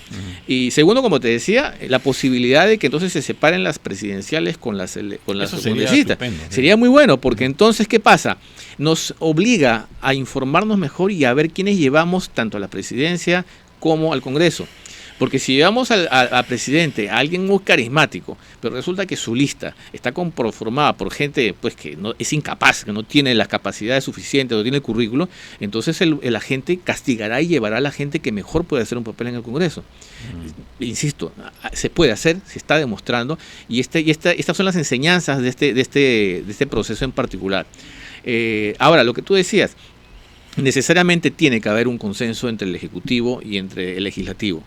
Y segundo, como te decía, la posibilidad de que entonces se separen las presidenciales con las congresistas. Sería muy bueno, porque entonces, ¿qué pasa? Nos obliga a informarnos mejor y a ver quiénes llevamos tanto a la presidencia como al Congreso. Porque si llevamos al presidente, a alguien muy carismático, pero resulta que su lista está conformada por gente pues que no es incapaz, que no tiene las capacidades suficientes, no tiene el currículo, entonces la gente castigará y llevará a la gente que mejor puede hacer un papel en el Congreso. Insisto, se puede hacer, se está demostrando, y estas son las enseñanzas de este proceso en particular. Ahora, lo que tú decías, necesariamente tiene que haber un consenso entre el Ejecutivo y entre el Legislativo.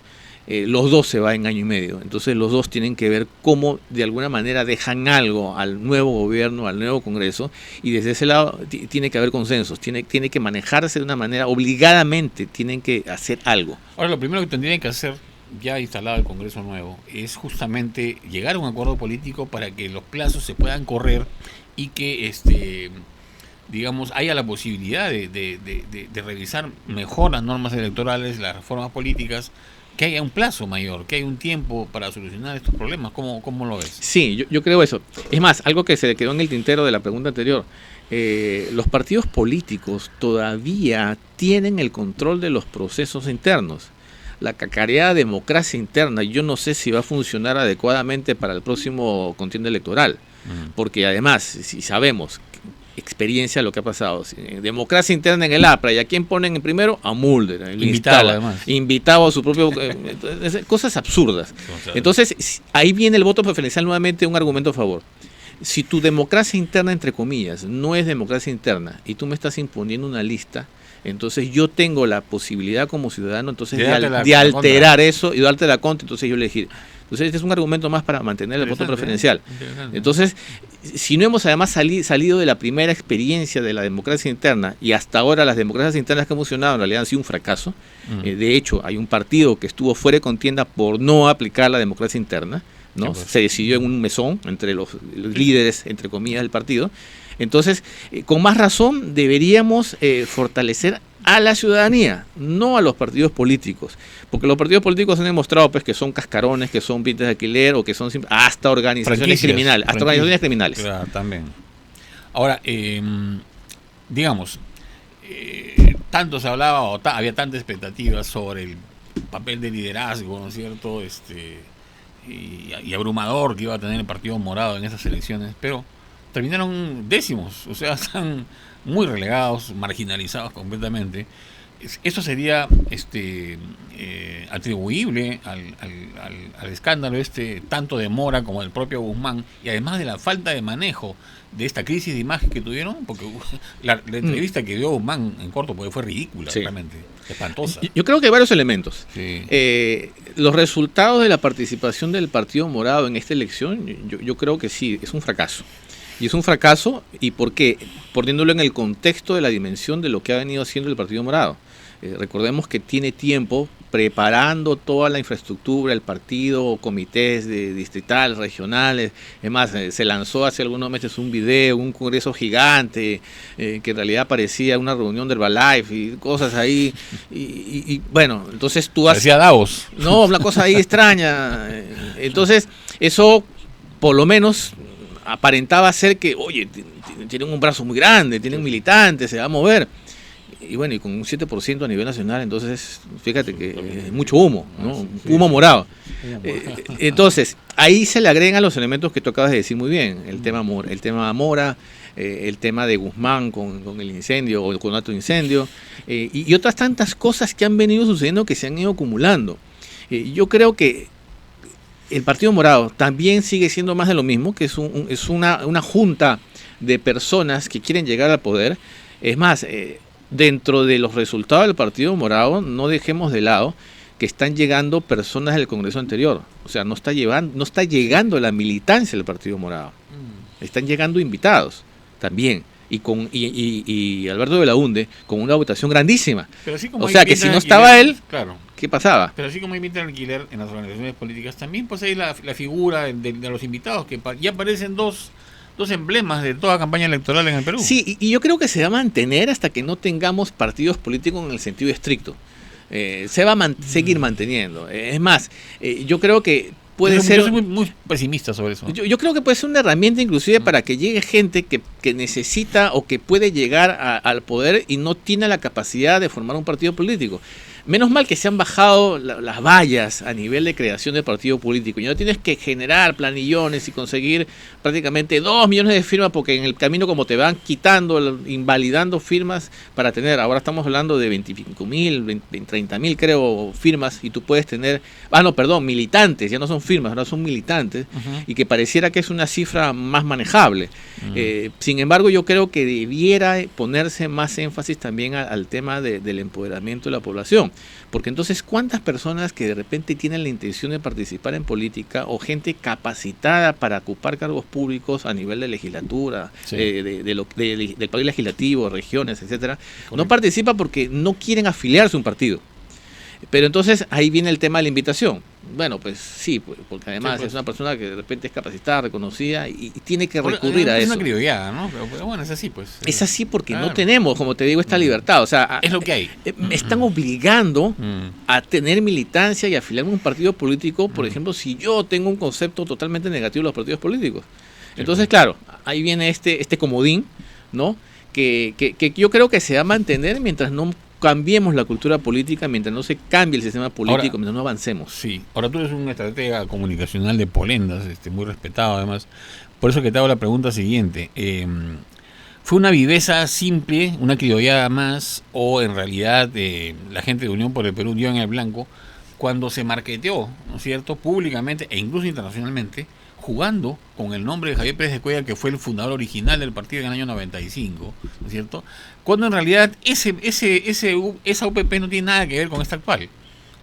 Los dos se van en año y medio, entonces los dos tienen que ver cómo de alguna manera dejan algo al nuevo gobierno, al nuevo Congreso, y desde ese lado tiene que haber consensos, tiene que manejarse de una manera, obligadamente tienen que hacer algo. Ahora, lo primero que tendrían que hacer, ya instalado el Congreso nuevo, es justamente llegar a un acuerdo político para que los plazos se puedan correr y que digamos, haya la posibilidad de revisar mejor las normas electorales, las reformas políticas, que haya un plazo mayor, que haya un tiempo para solucionar estos problemas. ¿Cómo lo ves? Sí, yo creo eso. Es más, algo que se quedó en el tintero de la pregunta anterior, los partidos políticos todavía tienen el control de los procesos internos. La cacareada democracia interna, yo no sé si va a funcionar adecuadamente para el próximo contienda electoral, porque además, si sabemos experiencia lo que ha pasado, democracia interna en el APRA, y a quién ponen en primero, a Mulder, invitado a su propio cosas absurdas. Entonces ahí viene el voto preferencial, nuevamente un argumento a favor. Si tu democracia interna, entre comillas, no es democracia interna y tú me estás imponiendo una lista, entonces yo tengo la posibilidad como ciudadano entonces de alterar eso y darte la contra, entonces yo elegir. Entonces este es un argumento más para mantener el voto preferencial. Entonces, si no hemos además salido de la primera experiencia de la democracia interna, y hasta ahora las democracias internas que han funcionado en realidad han sido un fracaso, de hecho hay un partido que estuvo fuera de contienda por no aplicar la democracia interna, ¿no? Se decidió en un mesón entre los líderes, entre comillas, del partido. Entonces, con más razón deberíamos fortalecer a la ciudadanía, no a los partidos políticos, porque los partidos políticos han demostrado pues que son cascarones, que son pintas de alquiler o que son hasta organizaciones criminales, Claro, también. Ahora, digamos, tanto se hablaba había tantas expectativas sobre el papel de liderazgo, ¿no es cierto? Y abrumador que iba a tener el Partido Morado en esas elecciones, pero terminaron décimos, o sea, están muy relegados, marginalizados completamente. Eso sería atribuible al escándalo tanto de Mora como del propio Guzmán, y además de la falta de manejo de esta crisis de imagen que tuvieron, porque la entrevista que dio Guzmán en corto porque fue ridícula, realmente espantosa. Yo creo que hay varios elementos. Sí. Los resultados de la participación del Partido Morado en esta elección, yo creo que sí, es un fracaso. Y es un fracaso, ¿y por qué? Poniéndolo en el contexto de la dimensión de lo que ha venido haciendo el Partido Morado. Recordemos que tiene tiempo preparando toda la infraestructura, el partido, comités distritales, regionales. Es más, se lanzó hace algunos meses un video, un congreso gigante, que en realidad parecía una reunión del Herbalife y cosas ahí. Y bueno, entonces tú parecía Davos. No, una cosa ahí extraña. Entonces, eso por lo menos aparentaba ser que, oye, tienen un brazo muy grande, tienen militantes, se va a mover. Y bueno, y con un 7% a nivel nacional, entonces, fíjate que es mucho humo, ¿no? Humo morado. Entonces, ahí se le agregan los elementos que tú acabas de decir muy bien, el tema Mora, el tema de Guzmán con el incendio o con otro incendio, y otras tantas cosas que han venido sucediendo que se han ido acumulando. Yo creo que el Partido Morado también sigue siendo más de lo mismo, que es una junta de personas que quieren llegar al poder. Es más, dentro de los resultados del Partido Morado, no dejemos de lado que están llegando personas del Congreso anterior. O sea, no está llegando la militancia del Partido Morado. Están llegando invitados también. Y Alberto Belaunde con una votación grandísima. O sea, que si no estaba él, claro, ¿qué pasaba? Pero así como invitan alquiler en las organizaciones políticas, también pues hay la figura de los invitados, que ya aparecen dos emblemas de toda campaña electoral en el Perú. Sí, y yo creo que se va a mantener hasta que no tengamos partidos políticos en el sentido estricto. Se va a seguir manteniendo. Es más, yo creo que puede ser... Yo soy muy pesimista sobre eso. Yo creo que puede ser una herramienta inclusive para que llegue gente que que necesita o que puede llegar al poder y no tiene la capacidad de formar un partido político. Menos mal que se han bajado las vallas a nivel de creación de partido político. Y no tienes que generar planillones y conseguir prácticamente 2 millones de firmas, porque en el camino como te van quitando, invalidando firmas para tener, ahora estamos hablando de 25.000, 30.000 creo firmas, y tú puedes tener, militantes, ya no son firmas, ahora son militantes, y que pareciera que es una cifra más manejable. Sin embargo, yo creo que debiera ponerse más énfasis también al tema del empoderamiento de la población. Porque entonces, ¿cuántas personas que de repente tienen la intención de participar en política o gente capacitada para ocupar cargos públicos a nivel de legislatura, del poder legislativo, regiones, etcétera, no participa porque no quieren afiliarse a un partido? Pero entonces ahí viene el tema de la invitación. Bueno, pues sí, porque además es una persona que de repente es capacitada, reconocida y tiene que recurrir a eso. Es una criollada, ¿no? Pero bueno, es así, pues. Es así porque no tenemos, como te digo, esta libertad. O sea, es lo que hay. Me están obligando a tener militancia y afiliarme a un partido político, por ejemplo, si yo tengo un concepto totalmente negativo de los partidos políticos. Entonces, claro, ahí viene este comodín, ¿no? Que yo creo que se va a mantener mientras no cambiemos la cultura política, mientras no se cambie el sistema político, mientras no avancemos. Sí, ahora tú eres un estratega comunicacional de Polendas, muy respetado además. Por eso que te hago la pregunta siguiente. ¿Fue una viveza simple, una criollada más, o en realidad la gente de Unión por el Perú dio en el blanco cuando se marketeó, ¿no es cierto?, públicamente e incluso internacionalmente, jugando con el nombre de Javier Pérez de Cuéllar, que fue el fundador original del partido en el año 95, ¿no es cierto?, cuando en realidad esa UPP no tiene nada que ver con esta actual.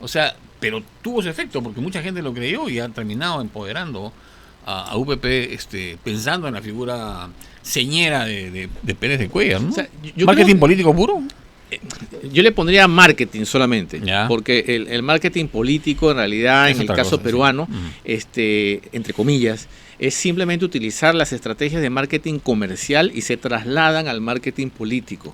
O sea, pero tuvo ese efecto porque mucha gente lo creyó y ha terminado empoderando a UPP pensando en la figura señera de Pérez de Cuéllar, ¿no? O sea, ¿marketing político puro? Yo le pondría marketing solamente, porque el marketing político en realidad en el caso peruano, entre comillas, es simplemente utilizar las estrategias de marketing comercial y se trasladan al marketing político.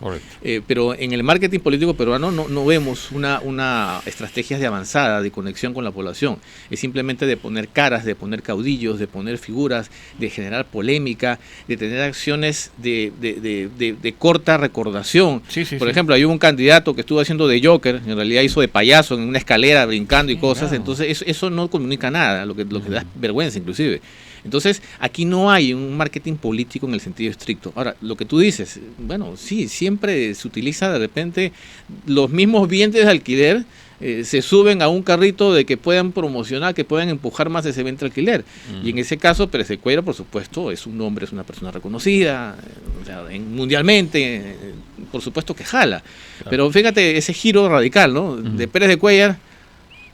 Pero en el marketing político peruano no vemos una estrategia de avanzada, de conexión con la población. Es simplemente de poner caras, de poner caudillos, de poner figuras, de generar polémica, de tener acciones de corta recordación. Por ejemplo, hay un candidato que estuvo haciendo de Joker, en realidad hizo de payaso en una escalera brincando y cosas, entonces eso no comunica nada, lo que da vergüenza inclusive. Entonces, aquí no hay un marketing político en el sentido estricto. Ahora, lo que tú dices, bueno, sí, siempre se utiliza de repente los mismos vientres de alquiler, se suben a un carrito de que puedan promocionar, que puedan empujar más ese vientre de alquiler. Y en ese caso, Pérez de Cuéllar, por supuesto, es un hombre, es una persona reconocida, mundialmente, por supuesto que jala. Pero fíjate ese giro radical, ¿no? De Pérez de Cuéllar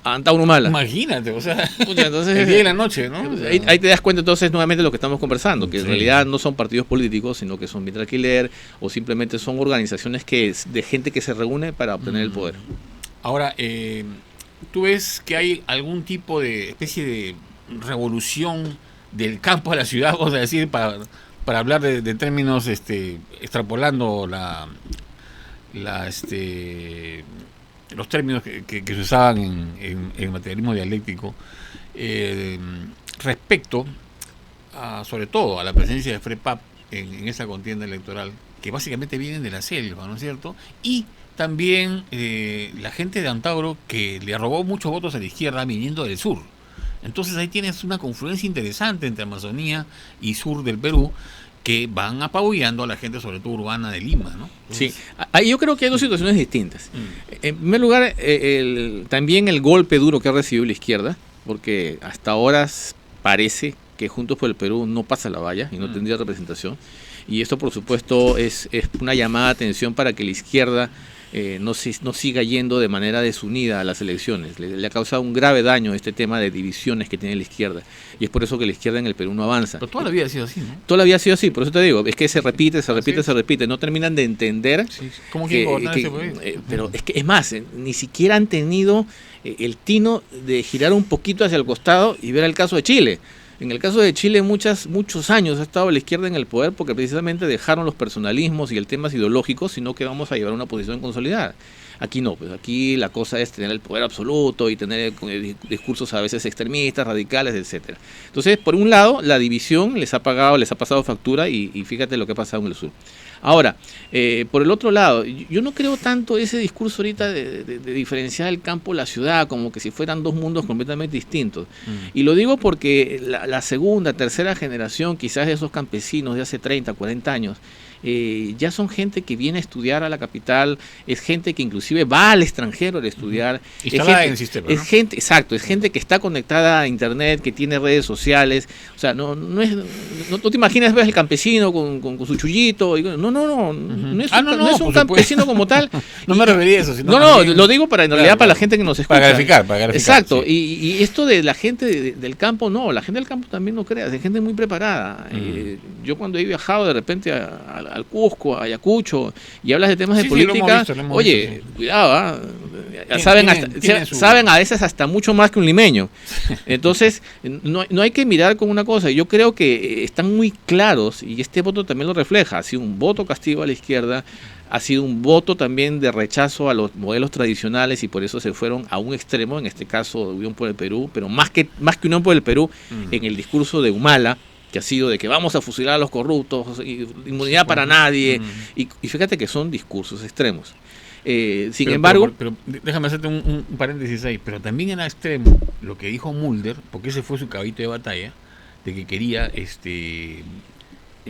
a Antauro Humala. Imagínate, o sea, entonces, el día y la noche, ¿no? Ahí te das cuenta entonces nuevamente de lo que estamos conversando, que en realidad no son partidos políticos, sino que son vientre de alquiler o simplemente son organizaciones de gente que se reúne para obtener el poder. Ahora, ¿tú ves que hay algún tipo de especie de revolución del campo a la ciudad? O sea, decir, para hablar de términos, extrapolando los términos que se usaban en materialismo dialéctico, respecto sobre todo a la presencia de FREPAP en esa contienda electoral, que básicamente vienen de la selva, ¿no es cierto? Y también la gente de Antauro, que le robó muchos votos a la izquierda viniendo del sur. Entonces ahí tienes una confluencia interesante entre Amazonía y sur del Perú, que van apabullando a la gente, sobre todo urbana, de Lima, ¿no? Entonces, sí, ahí yo creo que hay dos situaciones distintas. En primer lugar, también el golpe duro que ha recibido la izquierda, porque hasta ahora parece que Juntos por el Perú no pasa la valla y no tendría representación. Y esto, por supuesto, es una llamada de atención para que la izquierda no siga yendo de manera desunida a las elecciones. Le ha causado un grave daño este tema de divisiones que tiene la izquierda. Y es por eso que la izquierda en el Perú no avanza. Pero toda la vida ha sido así, ¿no? Toda la vida ha sido así, por eso te digo, es que se repite. No terminan de entender. ¿Cómo quieren gobernar ese país? Pero es que es más, ni siquiera han tenido el tino de girar un poquito hacia el costado y ver el caso de Chile. En el caso de Chile, muchos años ha estado la izquierda en el poder porque precisamente dejaron los personalismos y el temas ideológicos, sino que vamos a llevar una posición consolidada. Aquí no, pues aquí la cosa es tener el poder absoluto y tener discursos a veces extremistas, radicales, etcétera. Entonces, por un lado, la división les ha pasado factura y fíjate lo que ha pasado en el sur. Ahora, por el otro lado, yo no creo tanto ese discurso ahorita de diferenciar el campo y la ciudad, como que si fueran dos mundos completamente distintos. Y lo digo porque la segunda, tercera generación, quizás de esos campesinos de hace 30, 40 años, ya son gente que viene a estudiar a la capital, es gente que inclusive va al extranjero a estudiar, instalada en el sistema, ¿no? Es gente, exacto, es gente que está conectada a internet, que tiene redes sociales, o sea, no te imaginas, ves el campesino con su chullito, no es un campesino como tal. No me refería a eso, sino lo digo para en realidad para la gente que nos escucha. Para graficar. Exacto, Sí. y esto de la gente del campo, no, la gente del campo también no creas, es gente muy preparada. Yo cuando he viajado de repente al Cusco, a Ayacucho, y hablas de temas de política, lo hemos oye, visto, sí. Cuidado, Tienen saben a veces hasta mucho más que un limeño. Entonces, no hay que mirar con una cosa, yo creo que están muy claros, y este voto también lo refleja, ha sido un voto castigo a la izquierda, ha sido un voto también de rechazo a los modelos tradicionales y por eso se fueron a un extremo, en este caso Unión por el Perú, pero más que Unión por el Perú, en el discurso de Humala, que ha sido de que vamos a fusilar a los corruptos, inmunidad para nadie, y fíjate que son discursos extremos. Sin embargo... Pero déjame hacerte un paréntesis ahí, pero también era extremo lo que dijo Mulder, porque ese fue su caballito de batalla, de que quería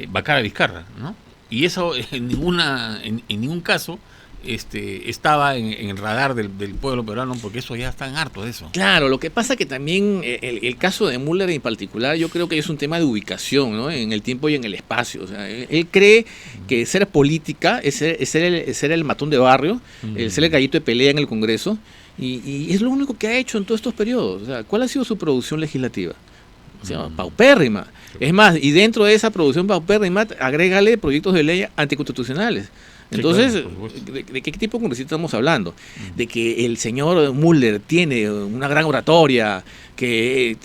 vacar a Vizcarra, ¿no? Y eso en ningún caso estaba en el radar del pueblo peruano, porque eso ya están hartos de eso. Claro, lo que pasa que también el caso de Mulder en particular, yo creo que es un tema de ubicación, ¿no? En el tiempo y en el espacio. O sea, él cree que ser política es ser el matón de barrio, el ser el gallito de pelea en el Congreso, y es lo único que ha hecho en todos estos periodos. O sea, ¿cuál ha sido su producción legislativa? O sea, paupérrima. Es más, y dentro de esa producción paupérrima, agrégale proyectos de ley anticonstitucionales. Entonces, sí, claro, ¿de qué tipo de congresista estamos hablando? De que el señor Mulder tiene una gran oratoria, que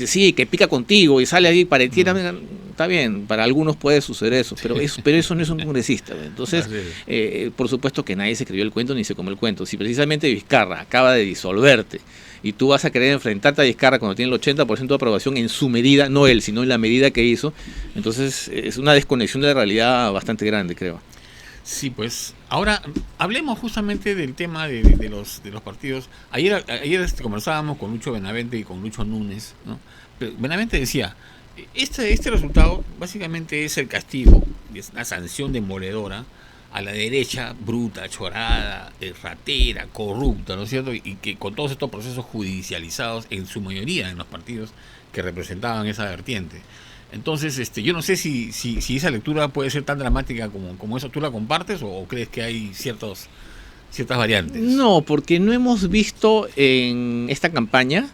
pica contigo y sale ahí para está bien, para algunos puede suceder eso, pero eso no es un congresista. Entonces, por supuesto que nadie se creyó el cuento ni se comió el cuento. Si precisamente Vizcarra acaba de disolverte y tú vas a querer enfrentarte a Vizcarra cuando tiene el 80% de aprobación en su medida, no él, sino en la medida que hizo, entonces es una desconexión de la realidad bastante grande, creo. Sí, pues ahora hablemos justamente del tema de los partidos. Ayer conversábamos con Lucho Benavente y con Lucho Núñez, ¿no? Pero Benavente decía, este resultado básicamente es el castigo, es una sanción demoledora a la derecha bruta, chorada, ratera, corrupta, ¿no es cierto? Y que con todos estos procesos judicializados, en su mayoría en los partidos que representaban esa vertiente. Entonces, yo no sé si esa lectura puede ser tan dramática como esa. ¿Tú la compartes o crees que hay ciertas variantes? No, porque no hemos visto en esta campaña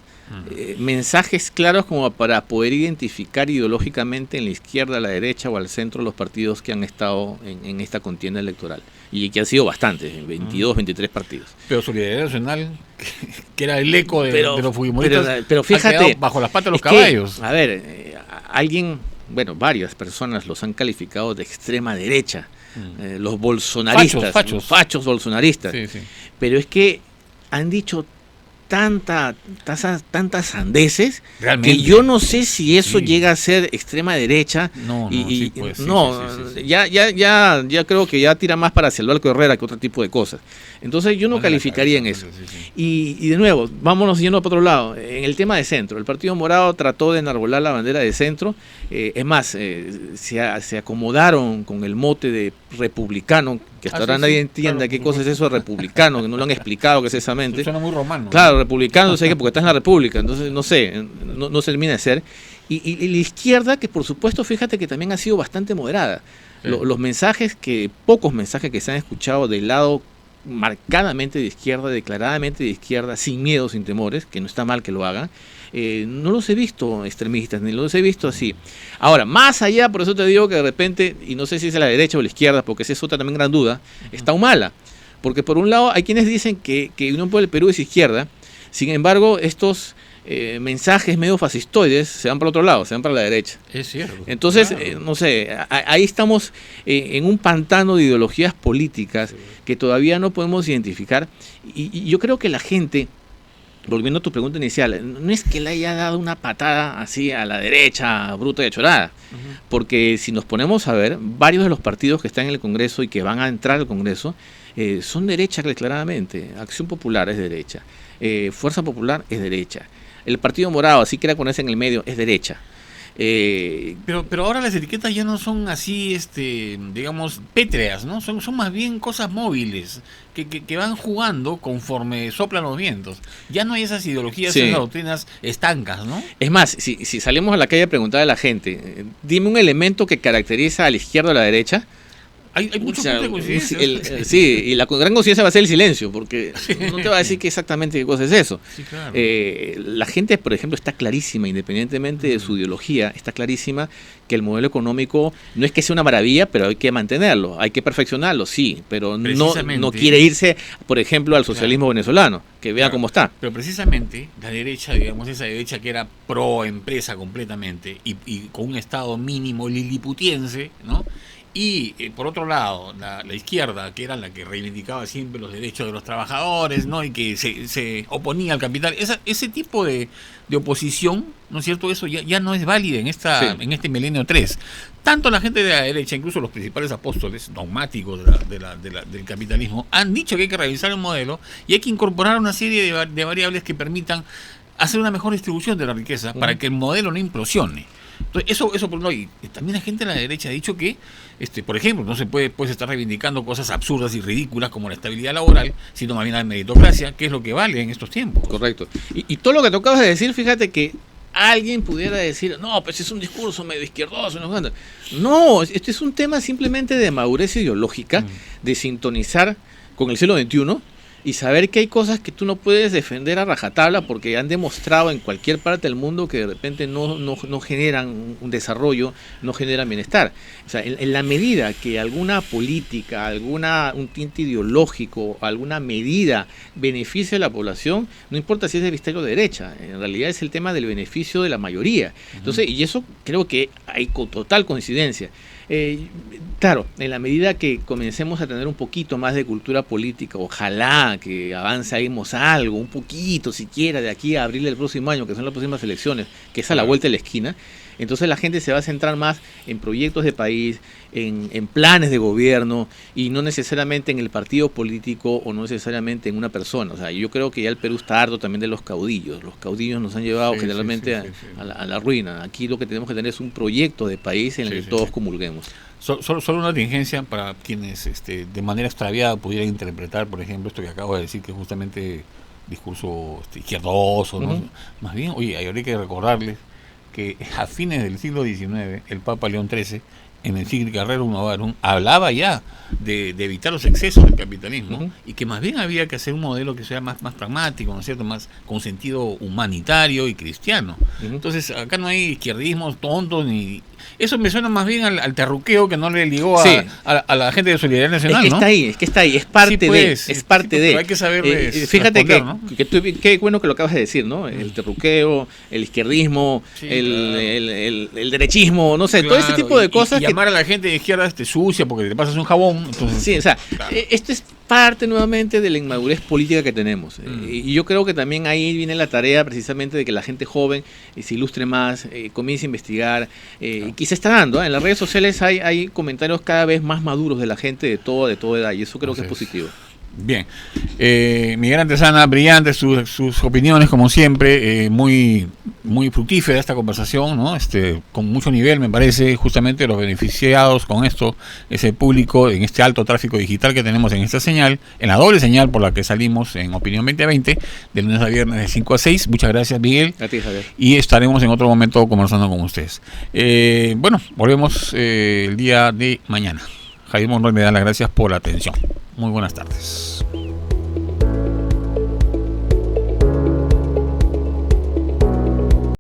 mensajes claros como para poder identificar ideológicamente en la izquierda, a la derecha o al centro los partidos que han estado en esta contienda electoral. Y que han sido bastantes, 22, 23 partidos. Pero Solidaridad Nacional, que era el eco de los fujimoristas, pero fíjate, ha quedado bajo las patas de los caballos. Varias personas los han calificado de extrema derecha, los bolsonaristas, fachos. Fachos bolsonaristas. Sí. Pero es que han dicho tantas sandeces realmente, que yo no sé si eso llega a ser extrema derecha. Ya creo que ya tira más para Silvalco Herrera que otro tipo de cosas. Entonces yo no calificaría en eso. Y de nuevo, vámonos yendo para otro lado. En el tema de centro, el Partido Morado trató de enarbolar la bandera de centro. Es más, se acomodaron con el mote de republicano, que hasta ahora nadie entiende qué cosa es eso de republicano, que no lo han explicado precisamente. Suena muy romano. Claro, republicano, porque estás en la república, entonces no sé, no se termina de ser. Y la izquierda, que por supuesto, fíjate que también ha sido bastante moderada. Sí. Pocos mensajes que se han escuchado del lado marcadamente de izquierda, declaradamente de izquierda, sin miedo, sin temores, que no está mal que lo hagan, no los he visto extremistas, ni los he visto así. Ahora, más allá, por eso te digo que de repente, y no sé si es a la derecha o a la izquierda, porque esa es otra también gran duda, está Humala. Porque por un lado hay quienes dicen que Unión por el Perú es izquierda, sin embargo, estos mensajes medio fascistoides se van para otro lado, se van para la derecha. Es cierto. Entonces, claro. no sé, ahí estamos en un pantano de ideologías políticas que todavía no podemos identificar. Y yo creo que la gente, volviendo a tu pregunta inicial, no es que le haya dado una patada así a la derecha, bruta y achorada, porque si nos ponemos a ver, varios de los partidos que están en el Congreso y que van a entrar al Congreso son derecha declaradamente. Acción Popular es derecha, Fuerza Popular es derecha, el Partido Morado, así quiera ponerse en el medio, es derecha. Pero ahora las etiquetas ya no son así, digamos, pétreas, ¿no? Son más bien cosas móviles que van jugando conforme soplan los vientos. Ya no hay esas ideologías, Sí. esas doctrinas estancas, ¿no? Es más, si salimos a la calle a preguntar a la gente, dime un elemento que caracteriza a la izquierda o a la derecha. Hay muchos O sea, puntos de coincidencia. sí, y la gran conciencia va a ser el silencio, porque no te va a decir que exactamente qué cosa es eso. Sí, claro. La gente, por ejemplo, está clarísima, independientemente de su ideología, está clarísima que el modelo económico no es que sea una maravilla, pero hay que mantenerlo, hay que perfeccionarlo, sí, pero no quiere irse, por ejemplo, al socialismo venezolano, que vea Claro. cómo está. Pero precisamente la derecha, digamos, esa derecha que era pro empresa completamente y con un estado mínimo liliputiense, ¿no? Y por otro lado, la izquierda, que era la que reivindicaba siempre los derechos de los trabajadores, ¿no? Y que se oponía al capital, ese tipo de oposición, ¿no es cierto? Eso ya no es válida en en este milenio 3. Tanto la gente de la derecha, incluso los principales apóstoles dogmáticos del capitalismo, han dicho que hay que revisar el modelo y hay que incorporar una serie de variables que permitan hacer una mejor distribución de la riqueza para que el modelo no implosione. Entonces, eso por un lado. Y también la gente de la derecha ha dicho que, por ejemplo, no se puede estar reivindicando cosas absurdas y ridículas como la estabilidad laboral, sino más bien la meritocracia, que es lo que vale en estos tiempos. Correcto. Y todo lo que tú acabas de decir, fíjate que alguien pudiera decir, no, pues es un discurso medio izquierdoso. No, este es un tema simplemente de madurez ideológica, de sintonizar con el siglo XXI y saber que hay cosas que tú no puedes defender a rajatabla porque han demostrado en cualquier parte del mundo que de repente no generan un desarrollo, no generan bienestar. O sea, en la medida que alguna política, un tinte ideológico, alguna medida beneficie a la población, no importa si es de izquierda o de derecha, en realidad es el tema del beneficio de la mayoría. Entonces, y eso creo que hay total coincidencia. Claro, en la medida que comencemos a tener un poquito más de cultura política, ojalá que avancemos algo, un poquito siquiera de aquí a abril del próximo año, que son las próximas elecciones, que es a la vuelta de la esquina, entonces la gente se va a centrar más en proyectos de país, en planes de gobierno y no necesariamente en el partido político o no necesariamente en una persona. O sea, yo creo que ya el Perú está harto también de los caudillos. Los caudillos nos han llevado generalmente a la ruina. Aquí lo que tenemos que tener es un proyecto de país en el que todos comulguemos. Solo una tingencia para quienes de manera extraviada pudieran interpretar, por ejemplo, esto que acabo de decir, que es justamente discurso izquierdoso, ¿no? Más bien, oye, habría que recordarles que a fines del siglo XIX, el Papa León XIII, en el Encíclica Rerum Novarum, hablaba ya de evitar los excesos del capitalismo y que más bien había que hacer un modelo que sea más pragmático, ¿no es cierto?, más con sentido humanitario y cristiano. Entonces, acá no hay izquierdismos tontos ni... Eso me suena más bien al terruqueo que no le ligó a la gente de Solidaridad Nacional, es que está ahí, es parte de. Hay que saber fíjate responder, ¿no? qué bueno que lo acabas de decir, ¿no? El terruqueo, el izquierdismo, el derechismo, no sé, todo ese tipo de cosas. Y llamar a la gente de izquierda sucia porque te pasas un jabón. Entonces, sí, o sea, esto es parte nuevamente de la inmadurez política que tenemos. Y yo creo que también ahí viene la tarea precisamente de que la gente joven se ilustre más, comience a investigar. Y se está dando, en las redes sociales hay comentarios cada vez más maduros de la gente de toda edad, y eso creo que es positivo. Bien. Miguel Antezana, brillante sus opiniones, como siempre, muy fructífera esta conversación, ¿no? Con mucho nivel, me parece, justamente los beneficiados con esto, ese público, en este alto tráfico digital que tenemos en esta señal, en la doble señal por la que salimos en Opinión 2020, de lunes a viernes de 5 a 6. Muchas gracias, Miguel. A ti, Javier. Y estaremos en otro momento conversando con ustedes. Bueno, volvemos el día de mañana. Javier Monroy me da las gracias por la atención. Muy buenas tardes.